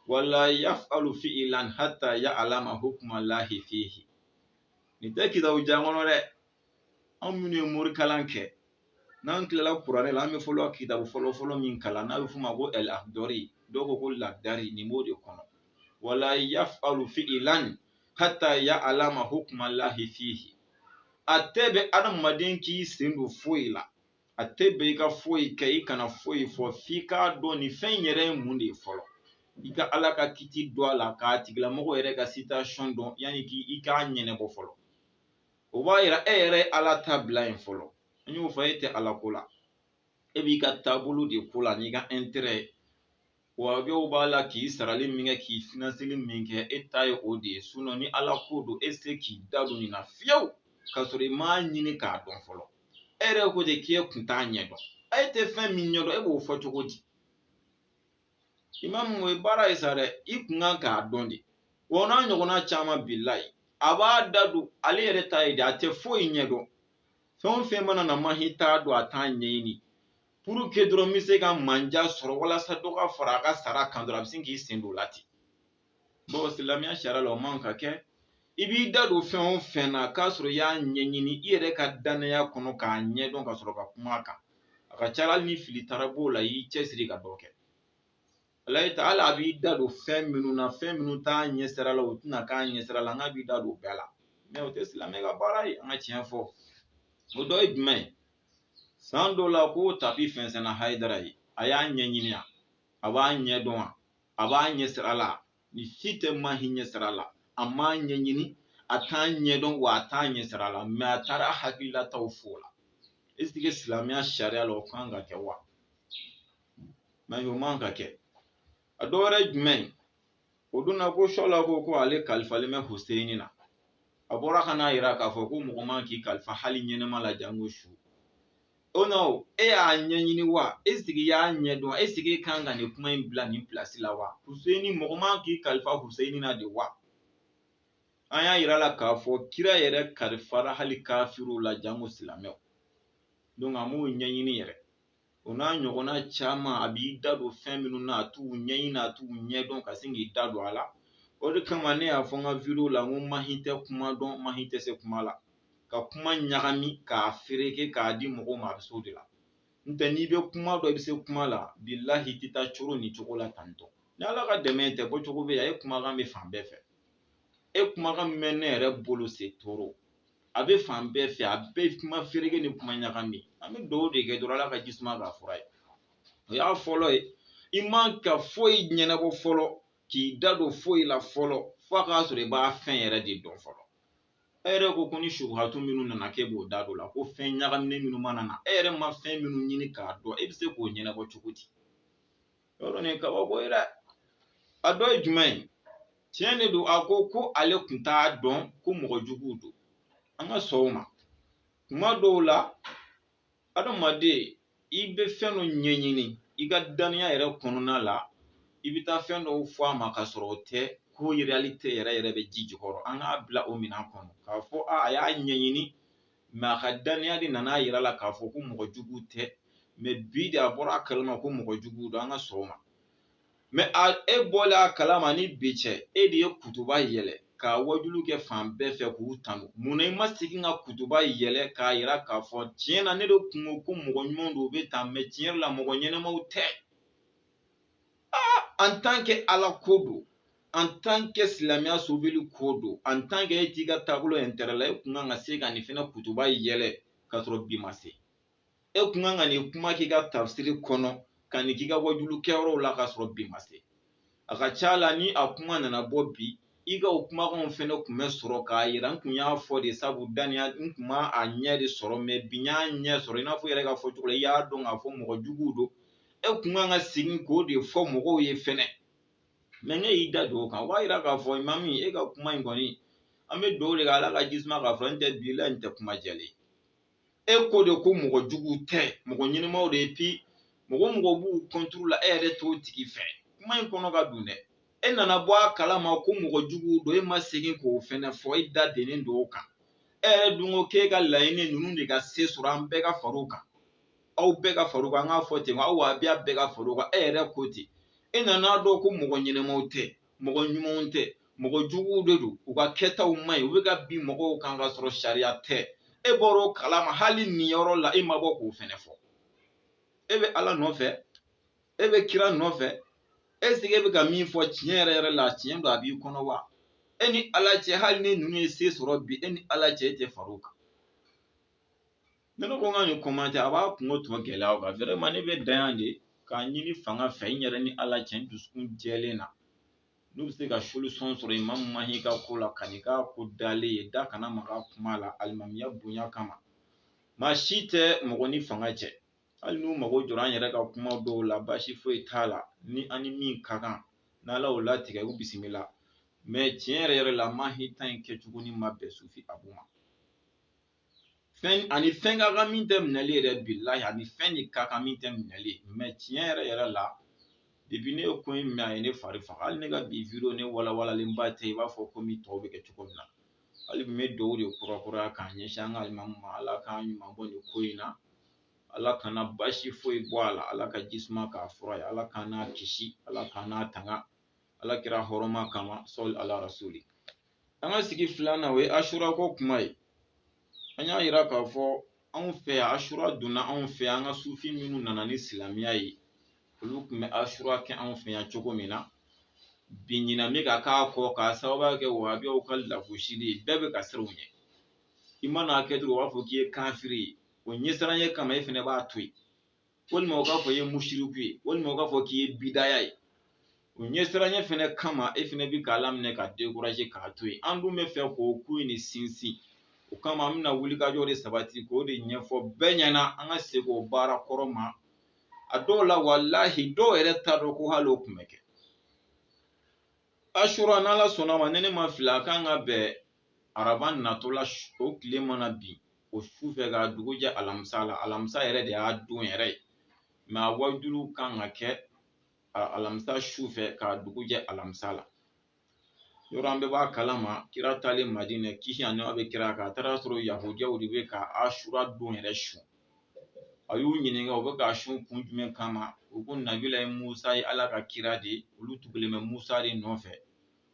wala yaf'alu fi'lan hatta ya'lama hukma lahi fihi nin tɛ kitabu jan kɔnɔ dɛ anw minnu ye morikalan kɛ n'an tilala kuranɛ la an bɛ fɔlɔ kitabu fɔlɔ min kalan n'a bɛ f'o ma ko al-akhdari dɔw ko lakdari nin b'o de kɔnɔ wala yaf'alu fi'lan hatta ya'lama hukma lahi fihi a tɛ bɛ adamaden k'i sen don foyi la a tɛ bɛ i ka foyi kɛ i kana foyi fɔ f'i k'a dɔn nin fɛn yɛrɛ ye mun de ye fɔlɔ i ka ala ka kiti don a la k'a tigilamɔgɔ yɛrɛ ka citation dɔn yanni i k'a ɲɛnabɔ fɔlɔ o b'a yira e yɛrɛ ala ta bila yen fɔlɔ. An y'o fɔ e tɛ ala ko la, e b'i ka taabolo de ko la n'i ka intérêt. Wa dɔw b'a la k'i sarali min kɛ k'i financeli min kɛ e ta ye o de ye, ni ala ko don e se k'i da don nin na fiyewu k'a sɔrɔ i m'a ɲini k'a dɔn fɔlɔ. E yɛrɛ ko ten k'e kun t'a ɲɛdɔn, e tɛ fɛn min ɲɛdɔn e b'o fɔ cogo di? Imamu o ye baara ye sa dɛ, i kun kan k'a dɔn de. Wa n'a ɲɔgɔnna caman bilayi, a b'a da don ale yɛrɛ ta ye de, a tɛ foyi ɲɛdɔn. Fɛn o fɛn mana na mahi t'a dɔn a t'a ɲɛɲini. Pour que dɔrɔn bɛ se ka manja sɔrɔ walasa dɔ ka fara a ka sara kan dɔrɔn a bɛ sin k'i sen don o la ten. Bon silamɛya sariya la o man ka kɛ. I b'i da don fɛn o fɛn na k'a sɔrɔ i y'a ɲɛɲini i yɛrɛ ka danaya kɔnɔ k'a ɲɛdɔn ka sɔrɔ ka kuma a kan. A ka ca hali ni fili tara b'o la i y'i cɛsiri ka dɔ kɛ. Alayi ta hali a b'i da don fɛn minnu na fɛn minnu t'a ɲɛsira la o tɛna k'a ɲɛsira la n'a b'i da don o bɛɛ la. Mais o tɛ silamɛ ka baara ye, an ka tiɲɛ fɔ. O dɔ ye jumɛn ye? San dɔ la ko tapi fɛnsɛnna Hayidara ye, a y'a ɲɛɲini wa? A b'a ɲɛdɔn wa? A b'a ɲɛsira la? Ni si tɛ mahi ɲɛsira la. A m'a ɲɛɲini, a t'a ɲɛdɔn wa a t'a ɲɛsira la, mais a taara hakililataw fɔ o la. Est-ce que silamɛya sariya la o kan ka kɛ wa? Mais o man ka kɛ. A dɔ wɛrɛ ye jumɛn ye? O dun na ko Sɔla ko ale kalifalen bɛ Huseyini na. A bɔra ka n'a yira k'a fɔ ko mɔgɔ man k'i kalifa hali ɲɛnɛma la jango su. O non, e y'a ɲɛɲini wa? Est-ce que i y'a ɲɛdɔn? Est-ce que e kan ka nin kuma in bila nin place la wa? Huseyini mɔgɔ man k'i kalifa Huseyini na de wa? An y'a yira la k'a fɔ kira yɛrɛ kalifara hali kafiru la jango silamɛw. Donc a m'o ɲɛɲini yɛrɛ. O n'a ɲɔgɔnna caman a b'i da don fɛn minnu na a t'u ɲɛɲini a t'u ɲɛdɔn ka sin k'i da don a la. O de kama ne y'a fɔ n ka video la n ko mahi tɛ kuma dɔn mahi tɛ se kuma la. Ka kuma ɲagami k'a fereke k'a di mɔgɔw ma a bɛ se o de la. N'tɛ n'i bɛ kuma dɔn i bɛ se kuma la bilahi i tɛ taa coro ni cogo la tantɔ. Ni ala ka dɛmɛ tɛ bɔ cogo bɛ yan e kumakan bɛ fan bɛɛ fɛ. E kumakan min bɛ ne yɛrɛ bolo c'est trop. A bɛ fan bɛɛ fɛ a bɛɛ kuma fereke ni kuma ɲagami. An bɛ dugawu de kɛ dɔrɔn ala ka jisuma k'a fura ye. O y'a fɔlɔ ye. I man ka foyi ɲɛnabɔ fɔlɔ k'i da don foyi la fɔlɔ fo a k'a sɔrɔ i b'a fɛn yɛrɛ de dɔn fɔlɔ. E yɛrɛ ko ni subahatu minnu nana k'e b'o da don la ko fɛn ɲagaminen minnu mana na e yɛrɛ ma fɛn minnu ɲini k'a dɔn e bɛ se k'o ɲɛnabɔ cogo di? Yɔrɔ nin kabako ye dɛ. A dɔ ye jumɛn ye? Tiɲɛ de don a ko ale kun t'a dɔn ko mɔgɔ juguw don. An ka sɔn o ma. Kuma dɔw la adamaden i bɛ fɛn dɔ ɲɛɲini i ka daniya yɛrɛ kɔnɔna la i bɛ taa fɛn dɔw fɔ a ma ka sɔrɔ o tɛ ko réalité yɛrɛ bɛ ji jukɔrɔ an k'a bila o minɛn kɔnɔ k'a fɔ a y'a ɲɛɲini mais a ka daniya de nana yira la k'a fɔ ko mɔgɔ jugu tɛ mais bi de a bɔra a kalama ko mɔgɔ jugu don an ka sɔn o ma. Mais e bɔla a kalama ni bi cɛ e de ye kutuba yɛlɛ ka wajulu kɛ fan bɛɛ fɛ k'u tanu munna i ma segin ka kutuba yɛlɛ k'a yira k'a fɔ tiɲɛ na ne de kun ko mɔgɔ ɲumanw don u bɛ tan mais tiɲɛ yɛrɛ la mɔgɔ ɲɛnɛmaw tɛ. En tant que ala ko don en tant que silamɛya sobili ko don en tant que e t'i ka taabolo intérêt la e kun kan ka se ka nin fɛnɛ kutuba yɛlɛ ka sɔrɔ bi ma se. E kun kan ka nin kuma k'i ka tafsiri kɔnɔ ka nin k'i ka wajulu kɛyɔrɔw la ka sɔrɔ bi ma se. A ka ca la ni a kuma nana bɔ bi i ka o kumakanw fɛnɛ kun bɛ sɔrɔ k'a yira n kun y'a fɔ de sabu daniya n kun ma a ɲɛ de sɔrɔ mais bi n y'a ɲɛ sɔrɔ i n'a fɔ i yɛrɛ ka fɔ cogo la i y'a dɔn k'a fɔ mɔgɔ juguw don e kun kan ka segin k'o de fɔ mɔgɔw ye fɛnɛ. Mais ne y'i da don o kan o b'a yira k'a fɔ imami e ka kuma in kɔni an bɛ dugawu de kɛ ala ka jisuma k'a fɔ n tɛ bilahi n tɛ kuma jɛlen. E ko de ko mɔgɔ juguw tɛ mɔgɔ ɲɛnɛmaw de et puis mɔgɔ b'u contre la e yɛrɛ t'o tigi fɛ. Kuma in kɔnɔ ka dun dɛ. E nana bɔ a kalama ko mɔgɔ juguw don e ma segin k'o fɛnɛ fɔ e da dennen don o kan. E yɛrɛ dun ko k'e ka laɲini ninnu de ka se sɔrɔ an bɛɛ ka far'o kan. Aw bɛɛ ka far'o kan an k'a fɔ ten aw wahabiya bɛɛ ka far'o kan e yɛrɛ ko ten. E nana dɔn ko mɔgɔ ɲɛnɛmaw tɛ mɔgɔ ɲumanw tɛ mɔgɔ juguw de don u ka kɛtaw man ɲi u bɛ ka bin mɔgɔw kan ka sɔrɔ sariya tɛ. E bɔr'o kalama hali nin yɔrɔ la e ma bɔ k'o fɛnɛ fɔ. E bɛ ala nɔfɛ e bɛ kira nɔfɛ est-ce que e bɛ ka min fɔ tiɲɛ yɛrɛ la tiɲɛ don a b'i kɔnɔ wa? E ni ala cɛ hali ni ninnu ye se sɔrɔ bi e ni ala cɛ e tɛ far'o kan. Ne ko n ka nin commentaire a b'a kungo tɔ gɛlɛya o kan vraiment ne bɛ dan yan de k'a ɲini fanga fɛ n yɛrɛ ni ala cɛ n dusukun jɛlen na n'u bɛ se ka solution sɔrɔ imamu mahi ka ko la kan'i ka ko dalen ye da kana maga kuma la alimamiya bonya kama maa si tɛ mɔgɔ ni fanga cɛ hali n'u mago jɔra an yɛrɛ ka kuma dɔw la baasi foyi t'a la ni an ni min ka kan n'ala y'o latigɛ u bisimila mais tiɲɛ yɛrɛ la mahi ta in kɛcogo ni ma bɛn sufi abu ma ani fɛn ka kan min tɛ minɛli yɛrɛ bilahi ani fɛn de ka kan min tɛ minɛli mais tiɲɛ yɛrɛ la depuis ne ye ko in mɛn a ye ne fari faga hali ne ka bi video ne walawalalenba tɛ i b'a fɔ ko min tɔw bɛ kɛ cogo min na hali bi n bɛ dugawu de kurakuraya k'an ɲɛsin an ka alimamu ma ala k'an ɲuman bɔ nin ko in na ala kana basi foyi bɔ a la ala ka jisuma k'a fura ye ala k'an n'a kisi ala k'an n'a tanga ala kɛra hɔrɔma kama sɔli ala rasuli an ka sigi filanan o ye ashura ko kuma ye an y'a yira k'a fɔ anw fɛ yan ashura donna anw fɛ yan an ka sufi minnu nana ni silamɛya ye olu tun bɛ ashura kɛ anw fɛ yan cogo min na bi ɲinan bɛ ka k'a kɔ k'a sababuya kɛ wahabiyaw ka lagosili ye bɛɛ bɛ ka siran u ɲɛ i mana kɛ cogo o b'a fɔ k'i ye kafiri ye o ɲɛsiranya kama e fɛnɛ b'a to yen walima o k'a fɔ i ye mushiriku ye walima o k'a fɔ k'i ye bidaya ye o ɲɛsiranya fɛnɛ kama e fɛnɛ bɛ k'a laminɛ ka décourager k'a to yen an dun bɛ fɛ k'o ko in de sinsin o kama an bɛna wulikajɔ de sabati k'o de ɲɛfɔ bɛɛ ɲɛna an ka segin o baara kɔrɔ ma a dɔw la walahi dɔw yɛrɛ t'a dɔn ko hali o tun bɛ kɛ ashura n'ala sɔnna ma ne ma fili a kan ka bɛn araba natɔla o tile mana bin o su fɛ k'a dugu jɛ alamisa la alamisa yɛrɛ de y'a don yɛrɛ ye mais a wajulu kan ka kɛ alamisa su fɛ k'a dugu jɛ alamisa la yɔrɔ an bɛɛ b'a kalama kira taalen madinɛ kisi ani nɛɛma bɛ kira kan a taara sɔrɔ yahudiyaw de bɛ ka ashura don yɛrɛ su a y'u ɲininka u bɛ k'a sun kun jumɛn kama u ko nabila ye musa ye ala ka kira de olu tugulen bɛ musa de nɔfɛ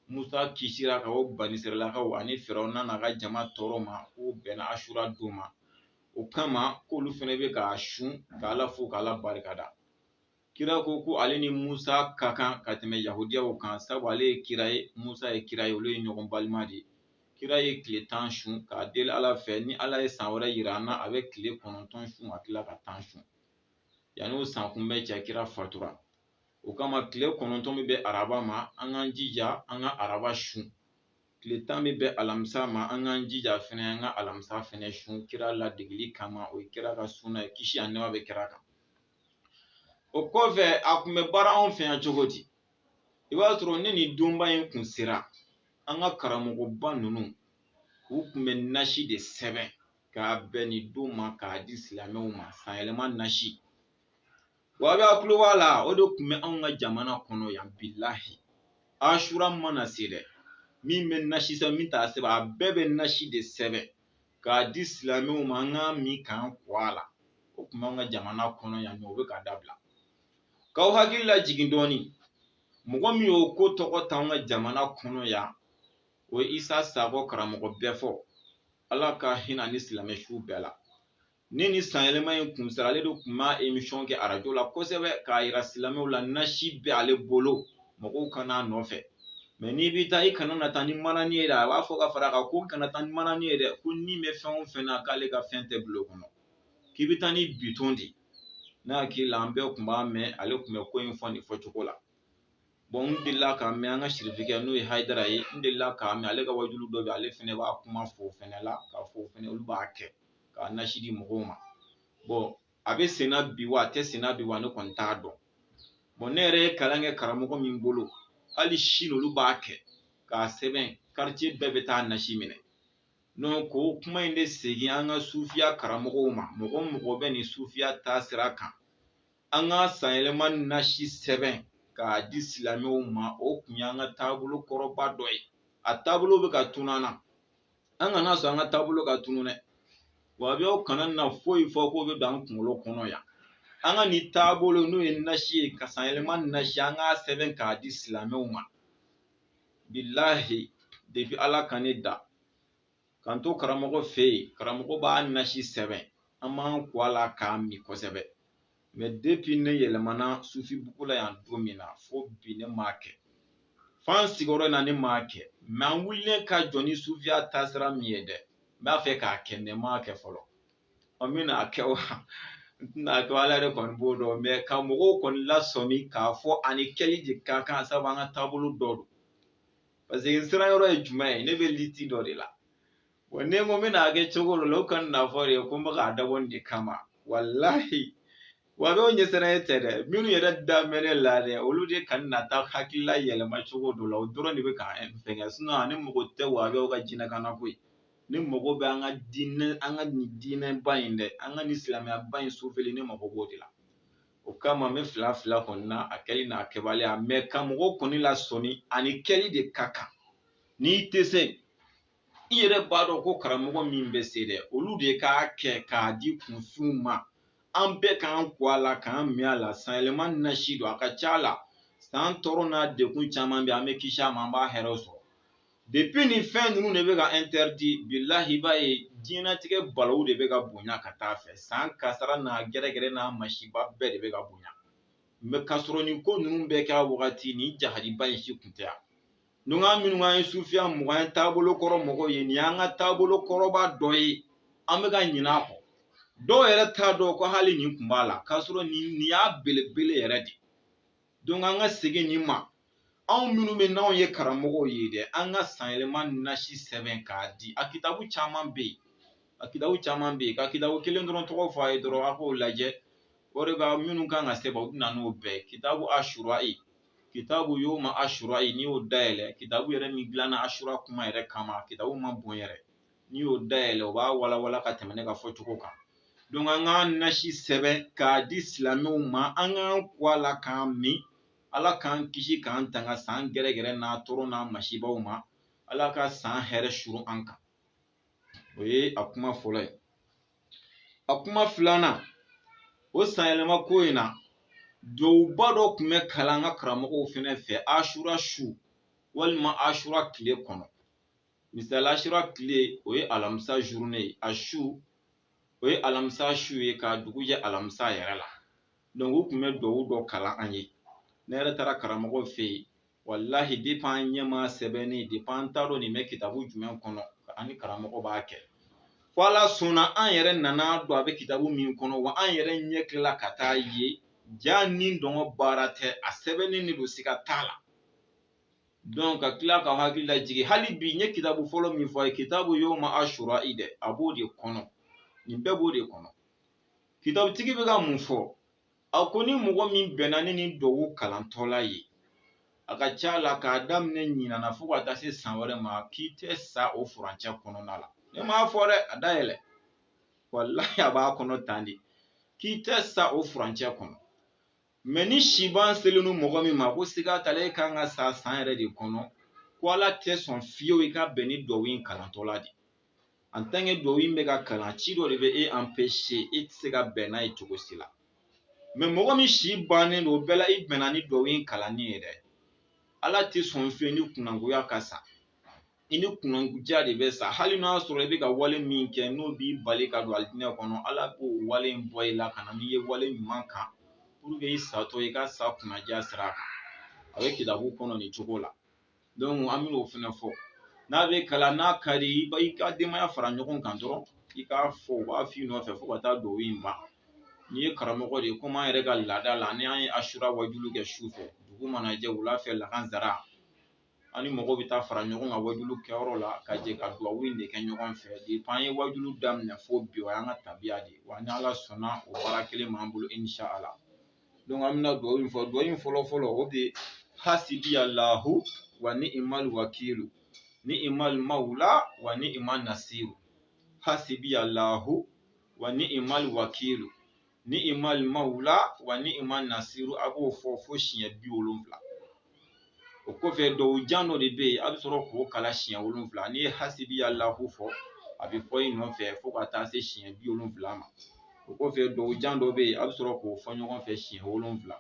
musa kisira ka o banisiralakaw ani firawuna n'a ka jama tɔɔrɔ ma k'o bɛnna ashura don ma o kama k'olu fɛnɛ bɛ k'a sun k'ala fo k'ala barikada kira ko ale ni musa ka kan ka tɛmɛ yahudiyaw kan sabu ale ye kira ye musa ye kira ye olu ye ɲɔgɔn balima de ye kira ye tile 10 sun k'a deli ala fɛ ni ala ye san wɛrɛ yira an na a bɛ tile 9 sun ka tila ka 10 sun yanni o san kunbɛn cɛ kira fatura o kama tile 9 min bɛ araba ma an k'an jija an ka araba sun tile 10 min bɛ alamisa ma an k'an jija fɛnɛ an ka alamisa fɛnɛ sun kira ladegeli kama o ye kira ka sunna ye kisi ani nɛɛma bɛ kira kan o kɔfɛ a tun bɛ baara anw fɛ yan cogo di i b'a sɔrɔ ne ni donba in kun sera an ka karamɔgɔba ninnu u tun bɛ nasi de sɛbɛn k'a bɛn nin don ma k'a di silamɛw ma sanyɛlɛma nasi wa b'a tulo b'a la o de tun bɛ anw ka jamana kɔnɔ yan bilahi ashura mana se dɛ min bɛ nasi sɛbɛn min t'a sɛbɛn a bɛɛ bɛ nasi de sɛbɛn k'a di silamɛw ma an k'a min k'an kɔ a la o tun b'anw ka jamana kɔnɔ yan nɔ o bɛ ka dabila k'aw hakili lajigin dɔɔnin mɔgɔ min y'o ko tɔgɔ ta anw ka jamana kɔnɔ yan o ye isa sakɔ karamɔgɔ bɛɛ fɔ ala ka hinɛ ni silamɛsu bɛɛ la ne ni sanyɛlɛma in kun sera ale de tun b'a émission kɛ arajo la kosɛbɛ k'a yira silamɛw la nasi bɛ ale bolo mɔgɔw kana nɔfɛ mais n'i bɛ taa i kana na taa ni manani ye dɛ a b'a fɔ ka fara kan ko kana taa ni manani ye dɛ ko ni bɛ fɛn o fɛn na k'ale ka fɛn tɛ bilo kɔnɔ k'i bɛ taa ni biton de ne hakili la an bɛɛ tun b'a mɛn ale tun bɛ ko in fɔ nin fɔcogo la bon n delila k'a mɛn an ka sirifikɛ n'o ye hayidara ye n delila k'a mɛn ale ka wajulu dɔ bɛ ale fɛnɛ b'a kuma fɔ fɛnɛ la k'a fɔ fɛnɛ olu b'a kɛ k'a nasi di mɔgɔw ma bon a bɛ senna bi wa a tɛ senna bi wa ne kɔni t'a dɔn bon ne yɛrɛ ye kalan kɛ karamɔgɔ min bolo hali sini olu b'a kɛ k'a sɛbɛn quartier bɛɛ bɛ taa nasi minɛ donc o kuma in de segin an ka sufiya karamɔgɔw ma mɔgɔ mɔgɔ bɛ nin sufiya taa sira kan an ka sanyɛlɛma nasi sɛbɛn k'a di silamɛw ma o tun y'an ka taabolo kɔrɔba dɔ ye a taabolo bɛ ka tunun an na an kana sɔn an ka taabolo ka tunun dɛ wahabiyaw kana na foyi fɔ k'o bɛ don an kunkolo kɔnɔ yan an ka nin taabolo n'o ye nasi ye ka sanyɛlɛma nasi an k'a sɛbɛn k'a di silamɛw ma bilahi depuis ala ka ne da k'an to karamɔgɔ fɛ yen karamɔgɔ b'a nasi sɛbɛn an b'an ko a la k'a min kosɛbɛ mais depuis ne yɛlɛmana sufi bugu la yan don min na fo bi ne m'a kɛ f'an sigiyɔrɔ in na ne m'a kɛ mais an wulilen ka jɔ ni sufiya taasira min ye dɛ n b'a fɛ k'a kɛ mais n m'a kɛ fɔlɔ an bɛna kɛ wa n tɛna kɛ ala yɛrɛ kɔni b'o dɔn mais ka mɔgɔw kɔni lasɔmi k'a fɔ ani kɛli de ka kan sabu an ka taabolo dɔ don parce que sira yɔrɔ ye jumɛn ye ne bɛ listi dɔ de la wa ne ko n bɛna kɛ cogo dɔ la o kana n'a fɔ de ko n bɛ k'a dabɔ de kama walahi wa a bɛ o ɲɛsiranɲɛ tɛ dɛ minnu yɛrɛ daminɛ la dɛ olu de kan na taa hakilila yɛlɛma cogo dɔ la o dɔrɔn de bɛ ka fɛngɛ ne mago tɛ wa a bɛ ka jinɛ kana koyi ne mago bɛ an ka nin diinɛba in dɛ an ka nin silamɛyaba in sufɛli ne mago b'o de la o kama n bɛ fila kɔni na a kɛli n'a kɛbaliya mɛ ka mɔgɔw kɔni lasɔmi ani kɛli de ka kan n'i tɛ se i yɛrɛ b'a dɔn ko karamɔgɔ min bɛ se dɛ olu de k'a kɛ k'a di kunfinw ma an bɛɛ k'an ko a la k'an min a la san yɛlɛma nasi don a ka ca la san tɔɔrɔ n'a degun caman bɛ an bɛ kisi a ma an b'a hɛrɛw sɔrɔ depuis nin fɛn ninnu de bɛ ka interdit bilahi i b'a ye diɲɛlatigɛ balawu de bɛ ka bonya ka taa fɛ san kasara n'a gɛrɛgɛrɛ n'a masiba bɛɛ de bɛ ka bonya mɛ ka sɔrɔ nin ko ninnu bɛɛ kɛra wagati nin jahadiba in si kun tɛ yan donc an minnu an ye sufiya mugan ye taabolo kɔrɔ mɔgɔw ye nin y'an ka taabolo kɔrɔba dɔ ye an bɛ ka ɲinɛ a kɔ dɔw yɛrɛ t'a dɔn ko hali nin kun b'a la k'a sɔrɔ nin y'a belebele yɛrɛ de donc an ka segin nin ma anw minnu bɛ n'anw ye karamɔgɔw ye dɛ an ka san yɛlɛma nasi sɛbɛn k'a di a kitabu caman bɛ yen a kitabu caman bɛ yen ka kitabu kelen dɔrɔn tɔgɔ fɔ a ye dɔrɔn a k'o lajɛ o de b'a minnu kan ka sɛbɛn u bɛ na n'o bɛɛ kitabu ashura'i kitabu yoma ashura'i n'i y'o dayɛlɛ kitabu yɛrɛ min dilanna ashura kuma yɛrɛ kama kitabu ma bon yɛrɛ n'i y'o dayɛlɛ o b'a walawala ka tɛmɛ ne ka fɔcogo kan donc an k'an nasi sɛbɛn k'a di silamɛw ma an k'an ko a la k'an min ala k'an kisi k'an tanga san gɛrɛgɛrɛ n'a tɔɔrɔ n'a masibaw ma ala ka san hɛrɛ suru an kan o ye a kuma fɔlɔ ye a kuma filanan o san yɛlɛma ko in na duwawuba dɔ tun bɛ kalan an ka karamɔgɔw fɛnɛ fɛ ashura su walima ashura tile kɔnɔ misali ashura tile o ye alamisa journée ye a su o ye alamisa su ye k'a dugu jɛ alamisa yɛrɛ la donc u tun bɛ duwawu dɔ kalan an ye ne yɛrɛ taara karamɔgɔ fɛ yen walahi depuis an ɲɛmaa sɛbɛnni depuis an t'a dɔn nin bɛ kitabu jumɛn kɔnɔ ani karamɔgɔ b'a kɛ fo ala sɔnna an yɛrɛ nana dɔn a bɛ kitabu min kɔnɔ wa an yɛrɛ ɲɛ tilala ka taa ye ja ni dɔngɔ baara tɛ a sɛbɛnnen de don siga t'a la donc ka tila ka hakili lajigin hali bi n ye kitabu fɔlɔ min fɔ a ye kitabu yoma ashura'i dɛ a b'o de kɔnɔ nin bɛɛ b'o de kɔnɔ kitabutigi bɛ ka mun fɔ a ko ni mɔgɔ min bɛnna ni nin duwawu kalantɔla ye a ka ca la k'a daminɛ ɲinana fo ka taa se san wɛrɛ ma k'i tɛ sa o furancɛ kɔnɔna la ne m'a fɔ dɛ a dayɛlɛ walahi a b'a kɔnɔ tan de k'i tɛ sa o furancɛ kɔnɔ mɛ ni siban selen mɔgɔ min ma ko siga t'a la e kan ka sa san yɛrɛ de kɔnɔ ko ala tɛ sɔn fiyewu i ka bɛn ni duwawu in kalantɔla de en tant que duwawu in bɛ ka kalan ci dɔ de bɛ e empêcher e tɛ se ka bɛn n'a ye cogo si la mɛ mɔgɔ min si bannen don o bɛɛ la i bɛnna ni duwawu in kalanni ye dɛ ala tɛ sɔn fiyewu ni kunangoya ka sa i ni kunangoya de bɛ sa hali n'a sɔrɔ i bɛ ka wale min kɛ n'o b'i bali ka don alijinɛ kɔnɔ ala b'o wale in bɔ i la ka na n'i ye wale ɲuman kan pour que i satɔ i ka sa kunnaja sira kan a bɛ kitabu kɔnɔ nin cogo la donc an bɛn'o fɛnɛ fɔ n'a bɛ kalan n'a ka di i ka denbaya fara ɲɔgɔn kan dɔrɔn i k'a fɔ u b'a f'i nɔfɛ fo ka taa duwawu in ban n'i ye karamɔgɔ de ye komi an yɛrɛ ka laada la ni an ye ashura wajulu kɛ su fɛ dugu mana jɛ wula fɛ lakansara an ni mɔgɔw bɛ taa fara ɲɔgɔn kan wajulu kɛyɔrɔ la ka jɛ ka duwawu in de kɛ ɲɔgɔn fɛ depuis an ye wajulu daminɛ fo bi o y'an ka tabiya de ye wa ni ala sɔnna o baara kelen m'an bolo inshallah donc an bɛna duwawu in fɔ duwawu in fɔlɔ o de hasibiyalahu wa ni'mal wakilu ni'mal mawla wa ni'man nasiru hasibiyalahu wa ni'mal wakilu ni'mal mawla wa ni'man nasiru a b'o fɔ fo siɲɛ 70 o kɔfɛ duwawu jan dɔ de bɛ yen a bɛ sɔrɔ k'o kala siɲɛ 7 n'i ye hasibiyalahu fɔ a bɛ fɔ i nɔfɛ fo ka taa se siɲɛ 70 ma o kɔfɛ duwawu jan dɔ bɛ yen a bɛ sɔrɔ k'o fɔ ɲɔgɔn fɛ siɲɛ 7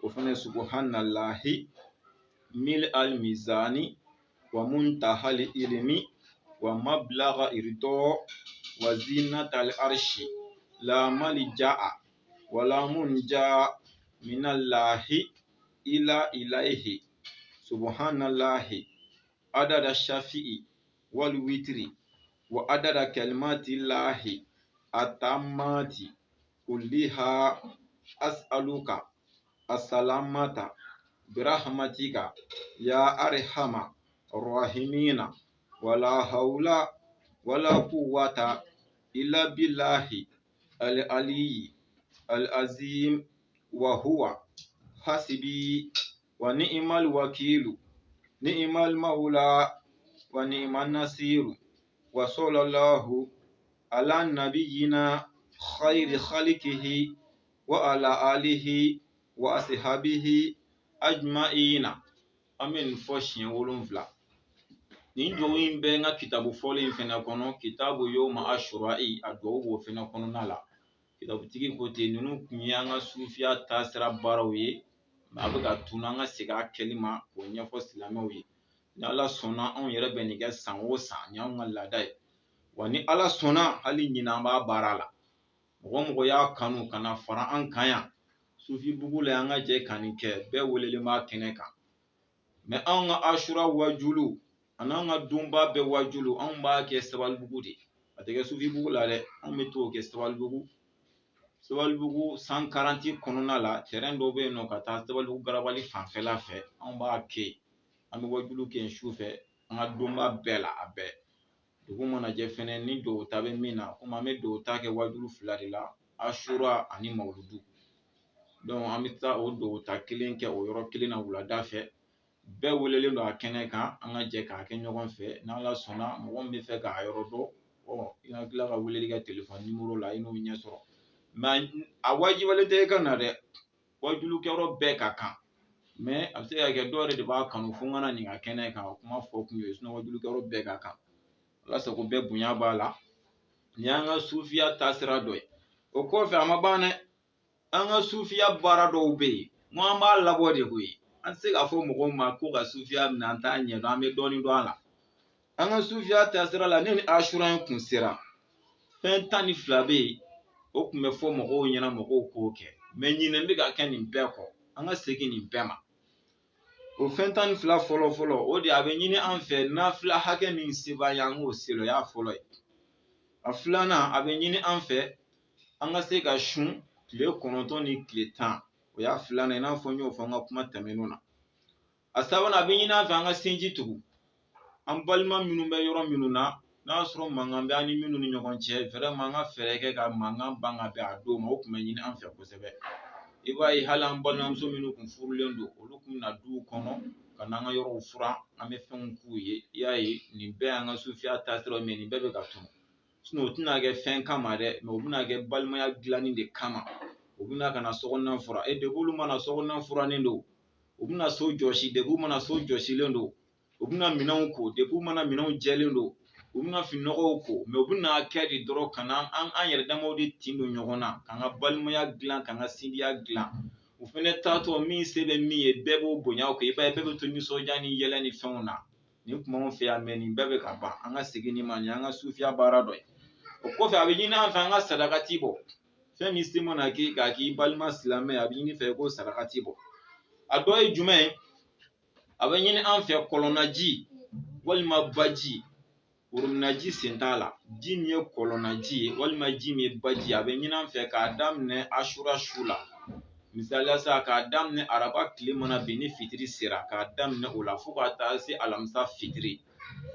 o fana subhanallahi mil al mizani wa muntahal ilmi wa mablagha irdo wa zinatal arshi la malja'a wa la munja minallahi ila ilaihi subhanallahi adada shafi'i wal witri wa adada kalimatillahi atammati kulliha as'aluka assalamata birahmatika ya arhama الراحمين ولا حول ولا قوة إلا بالله العلي العظيم وهو حسبي ونعم الوكيل نعم المولى ونعم النصير وصلى الله على نبينا خير خلقه وعلى آله وأصحابه أجمعين amen fo siɲɛ 7 nin duwawu in bɛ n ka kitabu fɔlen in fɛnɛ kɔnɔ kitabu yawma ashura'i a duwawu b'o fɛnɛ kɔnɔna la kitabutigi ko ten ninnu kun ye an ka sufiya taasira baaraw ye a bɛ ka tunu an ka segin a kɛli ma k'o ɲɛfɔ silamɛw ye ni ala sɔnna anw yɛrɛ bɛ nin kɛ san o san ni anw ka laada ye wa ni ala sɔnna hali ɲina an b'a baara la mɔgɔ mɔgɔ y'a kanu ka na fara an kan yan sufi bugu la an ka jɛ ka nin kɛ bɛɛ welelen b'a kɛnɛ kan mɛ anw ka ashura wajulu ani an ka donba bɛɛ wajulu anw b'a kɛ sabalibugu de a tɛ kɛ sufi bugu la dɛ anw bɛ t'o kɛ sabalibugu 140 kɔnɔna la terrain dɔ bɛ yen nɔ ka taa sabalibugu garabali fanfɛla fɛ anw b'a kɛ an bɛ wajulu kɛ su fɛ an ka donba bɛɛ la a bɛɛ dugu mana jɛ fɛnɛ ni dɔw ta bɛ min na komi an bɛ dɔw ta kɛ wajulu 2 de la ashura ani mawludu donc an bɛ taa o dɔw ta kelen kɛ o yɔrɔ kelen na wulada fɛ bɛɛ welelen don a kɛnɛ kan an ka jɛ k'a kɛ ɲɔgɔn fɛ n'ala sɔnna mɔgɔ min bɛ fɛ k'a yɔrɔ dɔn i ka tila ka weleli kɛ telefɔni nimoro la i n'o ɲɛ sɔrɔ mɛ a wajibiyalen tɛ i ka na dɛ wajulu kɛyɔrɔ bɛɛ ka kan mɛ a bɛ se ka kɛ dɔw yɛrɛ de b'a kanu fo n kana nin ka kɛnɛ kan o kuma fɔ kun ye wajulu kɛyɔrɔ bɛɛ ka kan ala sago bɛɛ bonya b'a la nin y'an ka sufiya taasira dɔ ye o kɔfɛ a ma ban dɛ an ka sufiya baara dɔw bɛ yen n ko an b'a labɔ de koyi an tɛ se k'a fɔ mɔgɔw ma ko ka sufiya minɛ an t'a ɲɛdɔn an bɛ dɔɔnin dɔn a la an ka sufiya taasira la ne ni ashura in kun sera fɛn 12 bɛ yen o tun bɛ fɔ mɔgɔw ɲɛna mɔgɔw k'o kɛ mɛ ɲinɛ bɛ ka kɛ nin bɛɛ kɔ an ka segin nin bɛɛ ma o fɛn 12 fɔlɔ o de a bɛ ɲini an fɛ nafila hakɛ min sebaya an k'o seli o y'a fɔlɔ ye a filanan a bɛ ɲini an fɛ an ka se ka sun tile 9 ni tile 10 o y'a filanan i n'a fɔ n y'o fɔ an ka kuma tɛmɛnenw na a sabanan a bɛ ɲini an fɛ an ka sinji tugu an balima minnu bɛ yɔrɔ minnu na n'a y'a sɔrɔ mankan bɛ an ni minnu ni ɲɔgɔn cɛ vraiment an ka fɛɛrɛ kɛ ka mankan ban ka bɛn a don ma o tun bɛ ɲini an fɛ kosɛbɛ i b'a ye hali an balimamuso minnu tun furulen don olu tun bɛna duw kɔnɔ ka n'an ka yɔrɔw furan an bɛ fɛnw k'u ye i y'a ye nin bɛɛ y'an ka sufiya taasira mɛ nin bɛɛ bɛ ka tunu o tɛna kɛ fɛn kama dɛ mɛ o bɛna kɛ balimaya dilanni de kama u bɛna ka na sokɔnɔna fura depuis olu mana sokɔnɔna furannen don u bɛna so jɔsi depuis u mana so jɔsilen don u bɛna minɛnw ko depuis u mana minɛnw jɛlen don u bɛna fininɔgɔw ko mɛ u bɛna kɛ de dɔrɔn ka na an yɛrɛ damaw de tin don ɲɔgɔn na k'an ka balimaya dilan k'an ka sindiya dilan u fɛnɛ taatɔ min se bɛ min ye bɛɛ b'o bonya o kan i b'a ye bɛɛ bɛ to nisɔndiya ni yɛlɛ ni fɛnw na nin kuma anw fɛ yan mɛ nin bɛɛ bɛ ka ban an ka segin nin ma nin y'an ka sufiya baara dɔ ye o kɔfɛ a bɛ ɲini an fɛ an ka sadakati bɔ fɛn min se mana k'i k'a k'i balima silamɛ a bɛ ɲini fɛ ko sadakati bɔ a dɔ ye jumɛn ye a bɛ ɲini an fɛ kɔlɔnnaji walima baji worominaji sen t'a la ji min ye kɔlɔnnaji ye walima ji min ye baji a bɛ ɲini an fɛ k'a daminɛ ashura su la misaliya sa k'a daminɛ araba tile mana bin ni fitiri sera k'a daminɛ o la fo ka taa se alamisa fitiri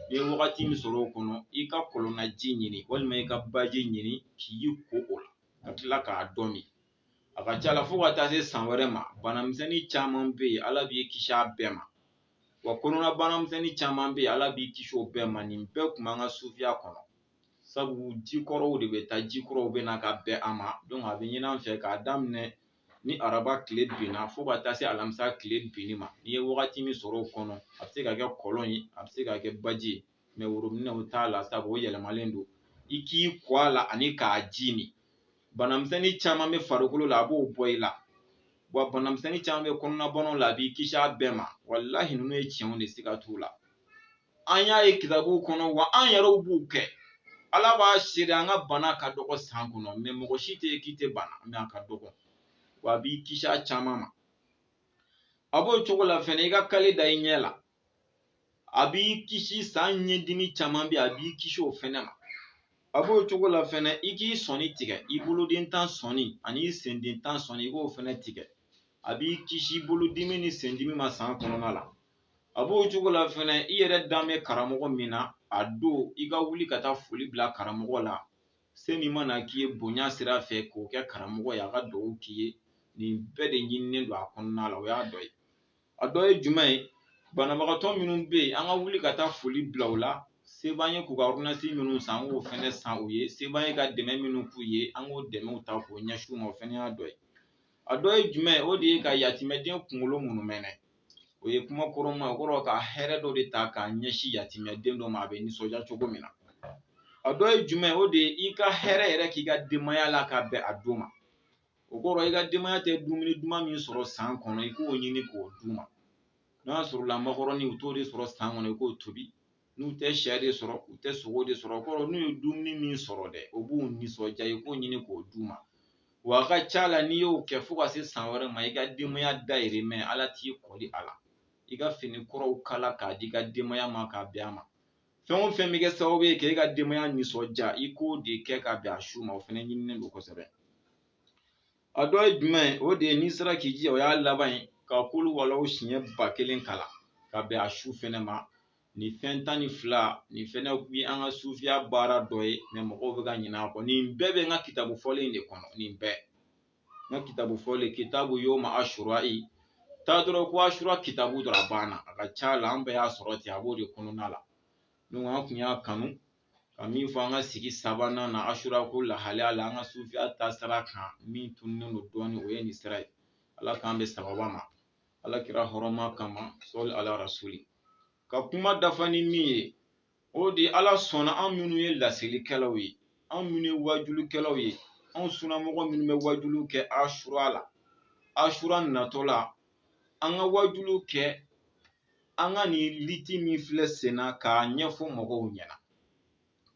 n'i ye wagati min sɔrɔ o kɔnɔ i ka kɔlɔnnaji ɲini walima i ka baji ɲini k'i ko o la ka tila k'a dɔn min a ka ca la fo ka taa se san wɛrɛ ma banamisɛnnin caman bɛ yen ala b'i kisi a bɛɛ ma wa kɔnɔna banamisɛnnin caman bɛ yen ala b'i kisi o bɛɛ ma nin bɛɛ tun b'an ka sufiya kɔnɔ sabu jikɔrɔw de bɛ taa jikɔrɔw bɛ na ka bɛn a ma donc a bɛ ɲini an fɛ k'a daminɛ ni araba tile binna fo ka taa se alamisa tile binni ma n'i ye wagati min sɔrɔ o kɔnɔ a bɛ se ka kɛ kɔlɔn ye a bɛ se ka kɛ baji ye mɛ worominɛw t'a la sabu o yɛlɛmalen don i k'i ko a la ani k'a ji min banamisɛnnin caman bɛ farikolo la a b'o bɔ i la wa banamisɛnnin caman bɛ kɔnɔnabanaw la a b'i kisi a bɛɛ ma walahi ninnu ye tiɲɛw de siga t'u la an y'a ye kitabuw kɔnɔ wa an yɛrɛw b'u kɛ ala b'a seede an ka bana ka dɔgɔ san kɔnɔ mɛ mɔgɔ si tɛ k'i tɛ bana mɛ a ka dɔgɔ wa a b'i kisi a caman ma a b'o cogo la fɛnɛ i ka kale da i ɲɛ la a b'i kisi san ɲɛdimi caman bɛ a b'i kisi o fɛnɛ ma a b'o cogo la fɛnɛ i k'i sɔni tigɛ i boloden tan sɔni ani i senden tan sɔni i k'o fɛnɛ tigɛ a b'i kisi bolodimi ni sendimi ma san kɔnɔna la abo cogo la fɛnɛ i yɛrɛ dan bɛ karamɔgɔ min na a don i ka wuli ka taa foli bila karamɔgɔ la se min mana k'i ye bonya sira fɛ k'o kɛ karamɔgɔ ye a ka dugawu k'i ye nin bɛɛ de ɲininen don a kɔnɔna la o y'a dɔ ye a dɔ ye jumɛn ye banabagatɔ minnu bɛ yen an ka wuli ka taa foli bila u la se b'an ye k'u ka ordonnance minnu san an k'o fɛnɛ san u ye se b'an ye ka dɛmɛ minnu k'u ye an k'o dɛmɛw ta k'o ɲɛsin u ma o fɛnɛ y'a dɔ ye a dɔ ye jumɛn ye o de ye ka yatimɛden kunkolo minnu mɛnɛ o ye kuma kɔrɔma o kɔrɔ ka hɛrɛ dɔ de ta k'a ɲɛsin yatimɛden dɔ ma a bɛ nisɔndiya cogo min na a dɔ ye jumɛn ye o de ye i ka hɛrɛ yɛrɛ k'i ka denbaya la ka bɛn a don ma o kɔrɔ i ka denbaya tɛ dumuni duman min sɔrɔ san kɔnɔ i k'o ɲini k'o d'u ma n'a sɔrɔla makɔrɔni u t'o de sɔrɔ san kɔnɔ i k'o tobi n'u tɛ sɛ de sɔrɔ u tɛ sogo de sɔrɔ o kɔrɔ n'u ye dumuni min sɔrɔ dɛ o b'u nisɔndiya i k'o ɲini k'o d'u ma wa a ka ca la n'i y'o kɛ fo ka se san wɛrɛ ma i ka denbaya dahirimɛ ala t'i kɔli a la i ka fini kɔrɔw kala k'a di i ka denbaya ma k'a bɛn a ma fɛn o fɛn bɛ kɛ sababu ye k'e ka denbaya nisɔndiya i k'o de kɛ ka bɛn a su ma o fɛnɛ ɲininen don kosɛbɛ a dɔ ye jumɛn ye o de ye n'i sera k'i jija o y'a laban ye ka kulu walaw siɲɛ 1000 kala ka bɛn a su fɛnɛ ma nin fɛn 12 nin fɛnɛ bi an ka sufiya baara dɔ ye mɛ mɔgɔw bɛ ka ɲinɛ a kɔ nin bɛɛ bɛ n ka kitabu fɔlen de kɔnɔ nin bɛɛ n ka kitabu fɔlen kitabu yoma ashura'i taa dɔrɔn ko ashura kitabu dɔrɔn a banna a ka ca la an bɛɛ y'a sɔrɔ ten a b'o de kɔnɔna la donc an kun y'a kanu ka min fɔ an ka sigi sabanan na ashura ko lahalaya la an ka sufiya taasira kan min tununnen don dɔɔnin o ye nin sira ye ala k'an bɛ sababa ma ala kira hɔrɔma kama sɔli ala rasuli ka kuma dafa ni min ye o de ala sɔnna an minnu ye lasilikɛlaw ye an minnu ye wajulikɛlaw ye an sunnamɔgɔ minnu bɛ wajulu kɛ ashura la ashura natɔ la an ka wajulu kɛ an ka nin liti min filɛ senna k'a ɲɛfɔ mɔgɔw ɲɛna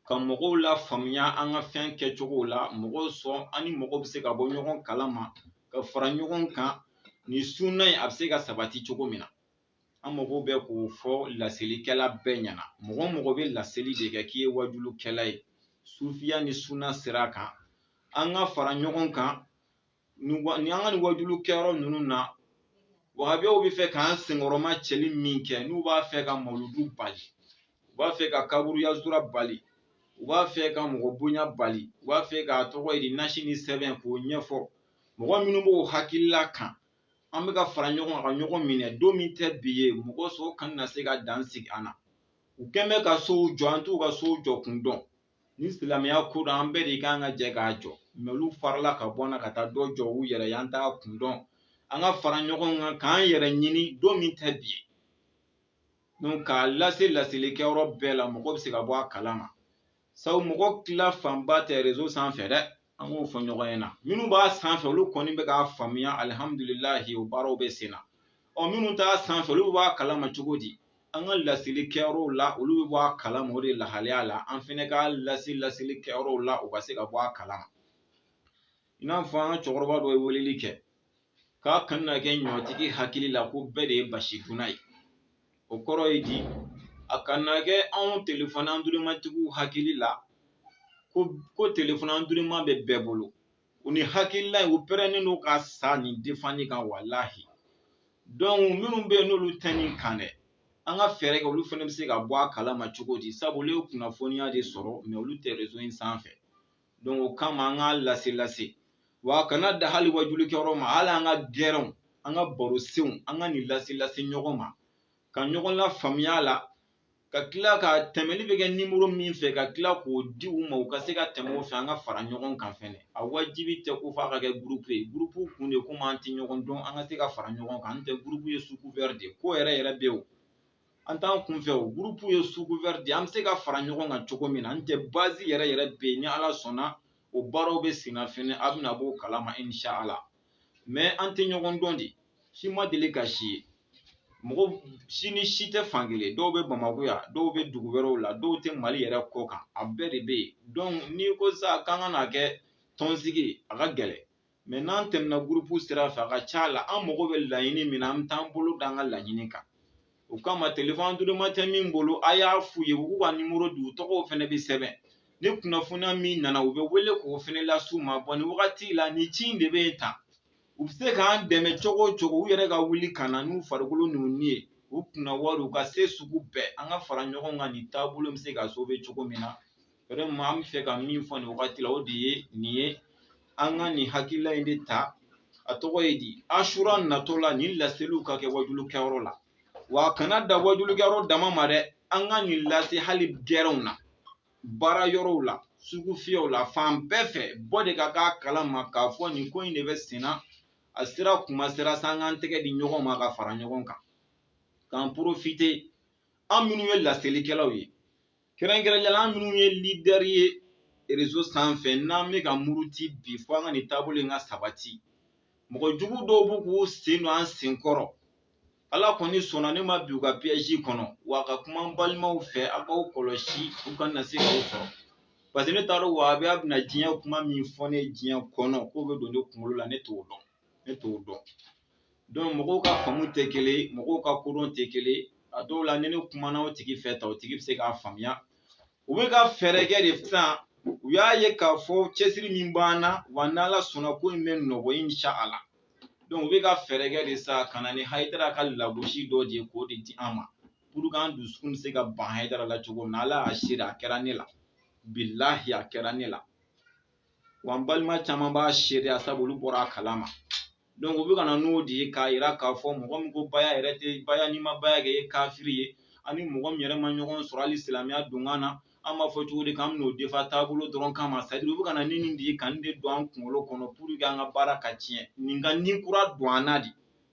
ka mɔgɔw la faamuya an ka fɛn kɛcogo la mɔgɔw sɔn an ni mɔgɔw bɛ se ka bɔ ɲɔgɔn kalama ka fara ɲɔgɔn kan nin sunna in a bɛ se ka sabati cogo min na an mɔgɔw bɛ k'o fɔ lasilikɛla bɛɛ ɲɛna mɔgɔ mɔgɔ bɛ laseli de kɛ k'i ye wajulukɛla ye sufiya ni sunna sira kan an ka fara ɲɔgɔn kan ni an ka nin wajulukɛyɔrɔ ninnu na wahabiyaw bɛ fɛ k'an senkɔrɔma cɛli min kɛ n'u b'a fɛ ka mawuludu bali u b'a fɛ ka kaburuyazura bali u b'a fɛ ka mɔgɔ bonya bali u b'a fɛ k'a tɔgɔ ye di nasi ni sɛbɛn k'o ɲɛfɔ mɔgɔ minnu b'o hakilila kan an bɛ ka fara ɲɔgɔn kan ka ɲɔgɔn minɛ don min tɛ bi ye mɔgɔ sɔrɔ kana se ka dan sigi an na u kɛn bɛ ka sow jɔ an t'u ka sow jɔ kun dɔn ni silamɛya ko don an bɛɛ de kan ka jɛ k'a jɔ mɛ olu farala ka bɔ an na ka taa dɔ jɔ u yɛrɛ ye an t'a kun dɔn an ka fara ɲɔgɔn kan k'an yɛrɛ ɲini don min tɛ bi ye donc k'a lase lasilikɛyɔrɔ bɛɛ la mɔgɔ bɛ se ka bɔ a kalama sabu mɔgɔ tila fanba tɛ réseau sanfɛ dɛ an k'o fɔ ɲɔgɔn ɲɛna minnu b'a sanfɛ olu kɔni bɛ k'a faamuya alihamudulilahi o baaraw bɛ sen na minnu t'a sanfɛ olu b'a kalama cogo di an ka lasilikɛyɔrɔw la olu bɛ bɔ a kalama o de lahalaya la an fɛnɛ ka lasilikɛyɔrɔw la u ka se ka bɔ a kalama i n'a fɔ an ka cɛkɔrɔba dɔ ye weleli kɛ k'a kan na kɛ ɲɔtigi hakili la ko bɛɛ de ye basi dunna ye o kɔrɔ ye di a kan na kɛ anw telefɔni andurematigiw hakili la ko telefɔni andurema bɛ bɛɛ bolo u ni hakilila u pɛrɛnnen don ka sa nin defani kan walahi donc minnu bɛ yen n'olu tɛ nin kan dɛ an ka fɛɛrɛ kɛ olu fana bɛ se ka bɔ a kalama cogo di sabu olu ye kunnafoniya de sɔrɔ mɛ olu tɛ réseau in sanfɛ donc o kama an k'a lase wa a kana da hali wajulikɛyɔrɔ ma hali an ka gɛrɛnw an ka barosenw an ka nin lase ɲɔgɔn ma ka ɲɔgɔn la faamuya la ka tila ka tɛmɛli bɛ kɛ nimero min fɛ ka tila k'o di u ma u ka se ka tɛmɛ o fɛ an ka fara ɲɔgɔn kan fɛnɛ a wajibi tɛ ko f'a ka kɛ groupe ye groupe kun de komi an tɛ ɲɔgɔn dɔn an ka se ka fara ɲɔgɔn kan an tɛ groupe ye sous couvert de ko yɛrɛ bɛ o an t'an kunfɛ o groupe ye sous couvert de an bɛ se ka fara ɲɔgɔn kan cogo min na an tɛ base yɛrɛ bɛ yen ni ala sɔnna o baaraw bɛ sen na fɛnɛ a bɛna bɔ o kalama inshallah mais an tɛ ɲɔgɔn dɔn de si ma deli ka si ye mɔgɔ si ni si tɛ fankelen dɔw bɛ Bamako yan dɔw bɛ dugu wɛrɛw la dɔw tɛ Mali yɛrɛ kɔ kan a bɛɛ de bɛ yen donc n'i ko sa k'an ka na kɛ tɔnsigi ye a ka gɛlɛn mais n'an tɛmɛna groupe sira fɛ a ka ca la an mago bɛ laɲini min na an bɛ t'an bolo da an ka laɲini kan o kama téléphone andurema tɛ min bolo a y'a f'u ye u k'u ka numéro di u tɔgɔw fɛnɛ bɛ sɛbɛn ni kunnafoniya min nana u bɛ wele k'o fɛnɛ las'u ma bon nin wagati la nin ci in de bɛ tan u bɛ se k'an dɛmɛ cogo o cogo u yɛrɛ ka wuli ka na n'u farikolo n'u ni ye u kunna wari u ka se sugu bɛɛ an ka fara ɲɔgɔn kan nin taabolo bɛ se ka sauver cogo min na vraiment an bɛ fɛ ka min fɔ nin wagati la o de ye nin ye an ka nin hakilila in de ta a tɔgɔ ye di Ashura natɔ la nin laseliw ka kɛ wajulikɛyɔrɔ la wa a kana da wajulikɛyɔrɔ dama ma dɛ an ka nin lase hali gɛrɛnw na baara yɔrɔw la sugu fiyɛw la fan bɛɛ fɛ bɔ de ka k'a kalama k'a fɔ nin ko in de bɛ sen na a sera kuma sera sa an k'an tɛgɛ di ɲɔgɔn ma ka fara ɲɔgɔn kan k'an profiter an minnu ye laselikɛlaw ye kɛrɛnkɛrɛnnenya la an minnu ye leader ye réseau sanfɛ n'an bɛ ka muruti bi fo an ka nin taabolo in ka sabati mɔgɔ jugu dɔw b'u k'u sen don an sen kɔrɔ ala kɔni sɔnna ne ma bi u ka piège kɔnɔ wa ka kuma n balimaw fɛ a k'aw kɔlɔsi u kana se k'aw sɔrɔ parce que ne t'a dɔn wa a bɛna diɲɛ kuma min fɔ ne diɲɛ kɔnɔ k'o bɛ don ne kunkolo la ne t'o dɔn donc mɔgɔw ka faamu tɛ kelen mɔgɔw ka kodɔn tɛ kelen a dɔw la ni ne kumana o tigi fɛ ta o tigi bɛ se k'a faamuya u bɛ ka fɛɛrɛ kɛ de sisan u y'a ye k'a fɔ cɛsiri min b'an na wa n'ala sɔnna ko in bɛ nɔbɔ inshallah donc u bɛ ka fɛɛrɛ kɛ de sa ka na ni Hayidara ka lagosi dɔ de ye k'o de di an ma pour que an dusukun bɛ se ka ban Hayidara la cogo min na ala y'a seere a kɛra ne la bilahi a kɛra ne la wa n balima caman b'a seereya sabu olu bɔra a kalama donc u bɛ ka na n'o de ye k'a yira k'a fɔ mɔgɔ min ko baya yɛrɛ tɛ baya n'i ma baya kɛ i ye kafiri ye ani mɔgɔ min yɛrɛ ma ɲɔgɔn sɔrɔ hali silamɛya donkan na an b'a fɔ cogo di k'an bɛn'o defa taabolo dɔrɔn kama c'est à dire u bɛ ka na ni nin de ye ka nin de don an kunkolo kɔnɔ pour que an ka baara ka tiɲɛ nin ka ni kura don an na de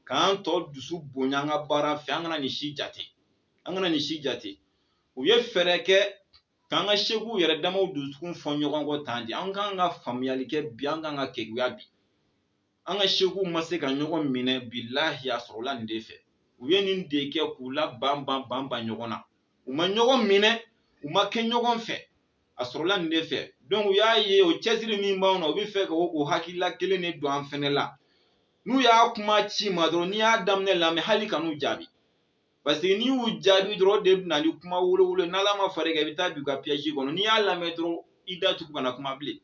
k'an tɔ dusu bonya an ka baara fɛ an kana nin si jate u ye fɛɛrɛ kɛ k'an ka seku yɛrɛ damaw dusukun fɔ ɲɔgɔn kɔ tan de an kan ka faamuyali kɛ bi an kan ka keguya bi an ka seku ma se ka ɲɔgɔn minɛ bilahi a sɔrɔla nin de fɛ u ye nin de kɛ k'u la ban ɲɔgɔn na u ma ɲɔgɔn minɛ u ma kɛ ɲɔgɔn fɛ a sɔrɔla nin de fɛ donc u y'a ye o cɛsiri min b'anw na u bɛ fɛ ka o hakilila kelen de don an fɛnɛ la n'u y'a kuma ci ma dɔrɔn n'i y'a daminɛ lamɛn hali kan'u jaabi parce que n'i y'u jaabi dɔrɔn o de bɛna ni kuma wolowolo n'ala ma far'i kan i bɛ taa bi u ka piège kɔnɔ n'i y'a lamɛn dɔrɔn i da tugu kana kuma bilen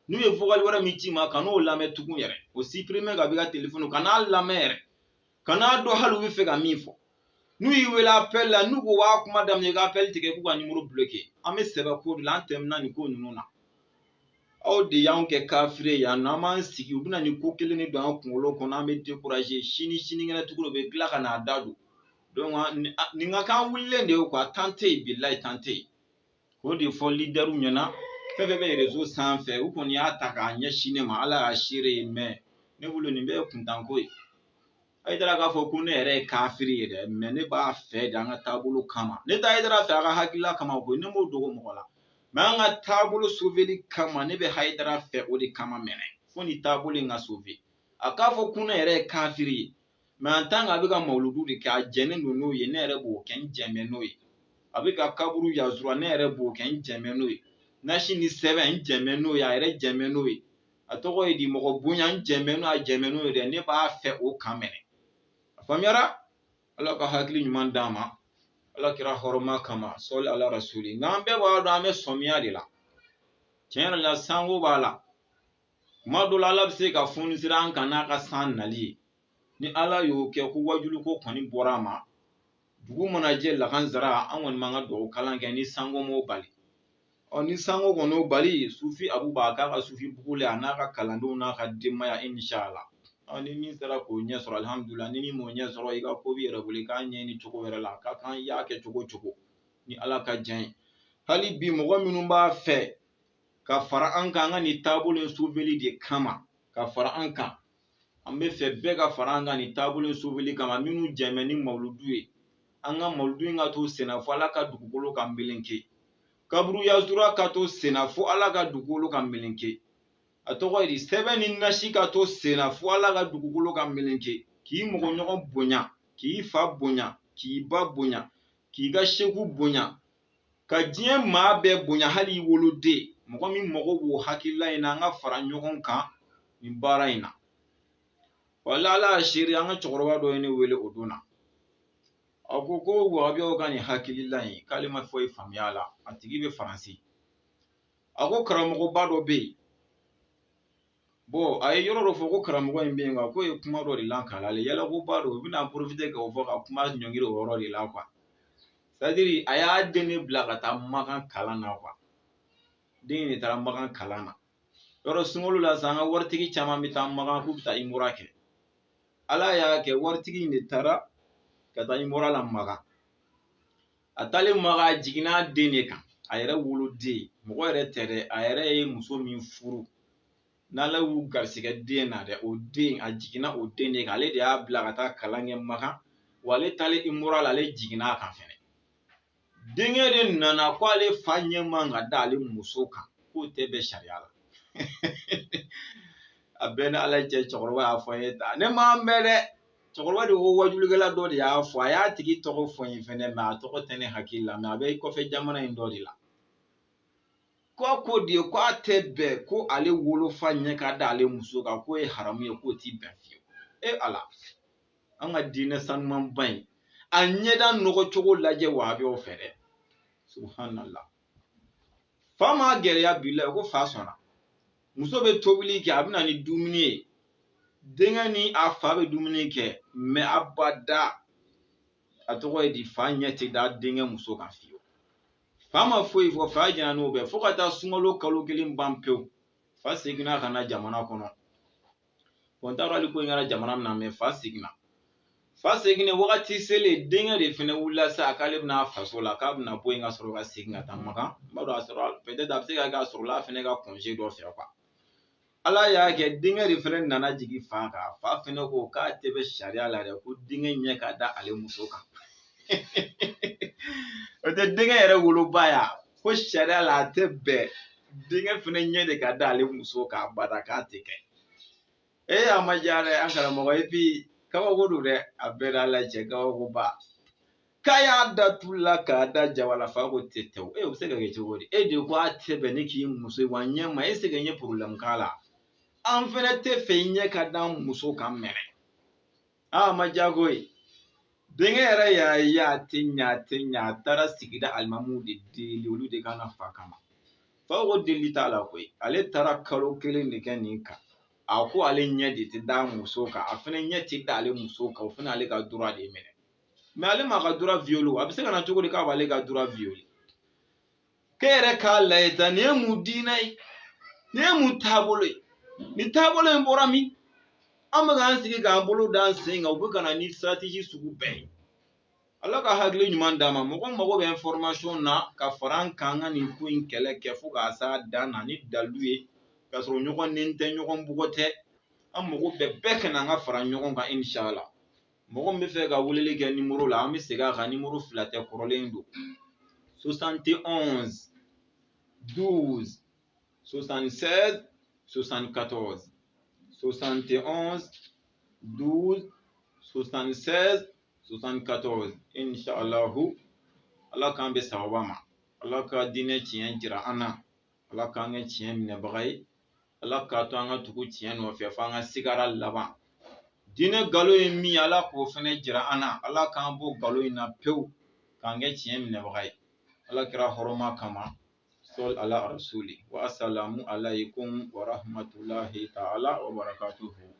n'u ye vocal wɛrɛ min ci ma kan'o lamɛn tugun yɛrɛ o supprimer ka b'i ka téléphone kan'a lamɛn yɛrɛ kan'a dɔn hali u bɛ fɛ ka min fɔ n'u y'i wele appel la n'u ko waa kuma daminɛ i ka appel tigɛ k'u ka numéro bloqué an bɛ sɛbɛ ko de la an tɛmɛna nin ko ninnu na aw de y'anw kɛ kafiri yan nɔ an b'an sigi u bɛna nin ko kelen de don an kunkolo kɔnɔ an bɛ décourager sinikɛnɛ tugun u bɛ tila ka n'a da don donc nin ka kan wulilen de ye quoi temps tɛ yen bilahi temps tɛ yen o de fɔ leaderw ɲɛna fɛn fɛn bɛ réseau sanfɛ u kɔni y'a ta k'a ɲɛsin ne ma ala y'a seere ye mais ne bolo nin bɛɛ ye kuntanko ye Hayidara k'a fɔ ko ne yɛrɛ ye kafiri ye dɛ mais ne b'a fɛ de an ka taabolo kama ne t'a Hayidara fɛ a ka hakilila kama koyi ne m'o dogo mɔgɔ la mais an ka taabolo sauveli kama ne bɛ Hayidara fɛ o de kama mɛnɛ fo nin taabolo in ka sauver a k'a fɔ ko ne yɛrɛ ye kafiri ye mais en tant que a bɛ ka mawuludu de kɛ a jɛnnen don n'o ye ne yɛrɛ b'o kɛ n jɛmɛ n'o ye a bɛ ka kaburu yazura ne yɛrɛ b'o kɛ n jɛmɛ n'o ye nasi ni sɛbɛn n jɛmɛ n'o ye a yɛrɛ jɛmɛ n'o ye a tɔgɔ ye di mɔgɔ bonya n jɛmɛ n'o a jɛmɛ n'o ye dɛ ne b'a fɛ o kan mɛnɛ a faamuyara ala ka hakili ɲuman d'an ma ala kira hɔrɔma kama sɔli ala rasuli nka an bɛɛ b'a dɔn an bɛ sɔmiya de la tiɲɛ yɛrɛ la sanko b'a la kuma dɔ la ala bɛ se ka funisira an kan n'a ka san nali ye ni ala y'o kɛ ko wajuliko kɔni bɔra a ma dugu mana jɛ lakansara an kɔni man ka dugawu kalan kɛ ni sanko m'o bali ni sanko kɔni y'o bali sufi abuba k'a ka sufi bugule a n'a ka kalandenw n'a ka denbaya inshallah ni min sera k'o ɲɛ sɔrɔ alhamdulillah ni min m'o ɲɛ sɔrɔ i ka ko b'i yɛrɛ bolo i k'a ɲɛɲini cogo wɛrɛ la ka kan i y'a kɛ cogo cogo ni ala ka diɲɛ ye hali bi mɔgɔ minnu b'a fɛ ka fara an kan an ka nin taabolo in sauveli de kama ka fara an kan an bɛ fɛ bɛɛ ka fara an kan nin taabolo in sauveli kama minnu jɛmɛ ni mawuludu ye an ka mawuludu in ka to senna fo ala ka dugukolo ka melenke kaburu yazura ka to senna fo ala ka dugukolo ka melenke a tɔgɔ ye di sɛbɛn ni nasi ka to senna fo ala ka dugukolo ka melenke k'i mɔgɔ ɲɔgɔn bonya k'i fa bonya k'i ba bonya k'i ka seku bonya ka diɲɛ maa bɛɛ bonya hali i woloden mɔgɔ min mago b'o hakilila in na an ka fara ɲɔgɔn kan nin baara in na wala ala y'a seere an ka cɛkɔrɔba dɔ ye ne wele o don na a ko wahabiyaw ka nin hakilila in k'ale ma foyi faamuya a la a tigi bɛ faransi a ko karamɔgɔba dɔ bɛ yen bon a ye yɔrɔ dɔ fɔ ko karamɔgɔ in bɛ yen ko ye kuma dɔ de lakala ale yala ko ba don u bɛna profiter k'o fɔ ka kuma ɲɔngiri o yɔrɔ de la quoi c'est à dire a y'a den de bila ka taa Makan kalan na quoi den de taara Makan kalan na yɔrɔ sunkalo la sa an ka waritigi caman bɛ taa Makan k'u bɛ taa IMORA kɛ ala y'a kɛ waritigi in de taara ka taa IMORA la Makan a taalen Makan a jiginna den de kan a yɛrɛ woloden mɔgɔ yɛrɛ tɛ dɛ a yɛrɛ ye muso min furu n'ala y'u garisɛgɛ den na dɛ o den a jiginna o den de kan ale de y'a bila ka taa kalan kɛ Makan wa ale taalen IMORA la ale jiginna a kan fɛnɛ denkɛ de nana ko ale fa ɲɛ man ka da ale muso kan k'o tɛ bɛn sariya la a bɛɛ ni ala cɛ cɛkɔrɔba y'a fɔ n ye ta ne m'an mɛn dɛ cɛkɔrɔba de ko wajulikɛla dɔ de y'a fɔ a y'a tigi tɔgɔ fɔ n ye fɛnɛ mɛ a tɔgɔ tɛ ne hakili la mɛ a bɛ kɔfɛ jamana in dɔ de la ko de ko a tɛ bɛn ko ale wolofa ɲɛ ka da ale muso kan k'o ye haramu ye k'o ti bɛn fiyewu ala an ka diinɛ sanumanba in a ɲɛda nɔgɔ cogo lajɛ wa a bɛ o fɛ dɛ subhanallah fa ma gɛlɛya bila ko fa sɔnna muso bɛ tobili kɛ a bɛ na ni dumuni ye denkɛ ni a fa bɛ dumuni kɛ mɛ abada a tɔgɔ ye di fa ɲɛ tɛ da denkɛ muso kan fiyewu fa ma foyi fɔ fa jɛna n'o bɛɛ fo ka taa sunkalo kalo kelen ban pewu fa seginna ka na jamana kɔnɔ n t'a dɔn hali ko in kɛra jamana min na mɛ fa seginna wagati selen denkɛ de fɛnɛ wulila sa k'ale bɛna faso la k'a bɛna bɔ yen ka sɔrɔ ka segin ka taa Makan n b'a dɔn a sɔrɔ peut-être a bɛ se ka kɛ a sɔrɔla a fɛnɛ ka congé dɔ fɛ quoi ala y'a kɛ denkɛ de fɛnɛ nana jigin fa kan fa fɛnɛ ko k'a tɛ bɛ sariya la dɛ ko denkɛ ɲɛ ka da ale muso kan o tɛ denkɛ yɛrɛ woloba ya ko sariya la a tɛ bɛn denkɛ fɛnɛ ɲɛ de ka da ale muso kan bada k'a tɛ kɛ a ma diya dɛ an karamɔgɔ et puis kabako don dɛ a bɛɛ n'ala cɛ kabakoba k'a y'a datugu la k'a da jaba fa ko tɛ tɛw o bɛ se ka kɛ cogo di e de ko a tɛ bɛn ne k'i muso ye wa ɲɛ ma e se ka ɲɛ problème k'a la an fɛnɛ tɛ fɛ i ɲɛ ka da muso kan mɛnɛ a ma diya ko ye denkɛ yɛrɛ y'a ye a tɛ ɲɛ a taara sigida alimamuw de deli olu de kan ka fa kama fa ko deli t'a la koyi ale taara kalo kelen de kɛ nin kan a ko ale ɲɛ de tɛ da muso kan a fɛnɛ ɲɛ tɛ da ale muso kan o fɛnɛ ale ka droit de minɛ mɛ ale m'a ka droit violé a bɛ se ka na cogo di k'a b'ale ka droit violé k'e yɛrɛ k'a lajɛ tan nin ye mun diinɛ ye nin ye mun taabolo ye nin taabolo in bɔra min an bɛ k'an sigi k'an bolo da an sen kan u bɛ ka na ni stratégie sugu bɛɛ ye ala ka hakili ɲuman d'a ma mɔgɔ mago bɛ information na ka fara an kan an ka nin ko in kɛlɛ kɛ fo k'a s'a dan na ni dalu ye k'a sɔrɔ ɲɔgɔn nen tɛ ɲɔgɔn bugɔ tɛ an mago bɛɛ ka na an ka fara ɲɔgɔn kan inshallah mɔgɔ min bɛ fɛ ka weleli kɛ numéro la an bɛ segin a kan numéro fila tɛ kɔrɔlen don 71 12 76 74 71 12 76 74 inshallahu ala k'an bɛ sababa ma ala ka diinɛ tiɲɛ jira an na ala k'an kɛ tiɲɛ minɛbaga ye ala k'a to an ka tugu tiɲɛ nɔfɛ fo an ka sigara laban diinɛ nkalon ye min ala k'o fɛnɛ jira an na ala k'an bɔ nkalon in na pewu k'an kɛ tiɲɛ minɛbaga ye ala kɛra hɔrɔma kama sol ala rasuli wa assalamu alaikum wa rahmatullahi ta'ala wa barakatuhu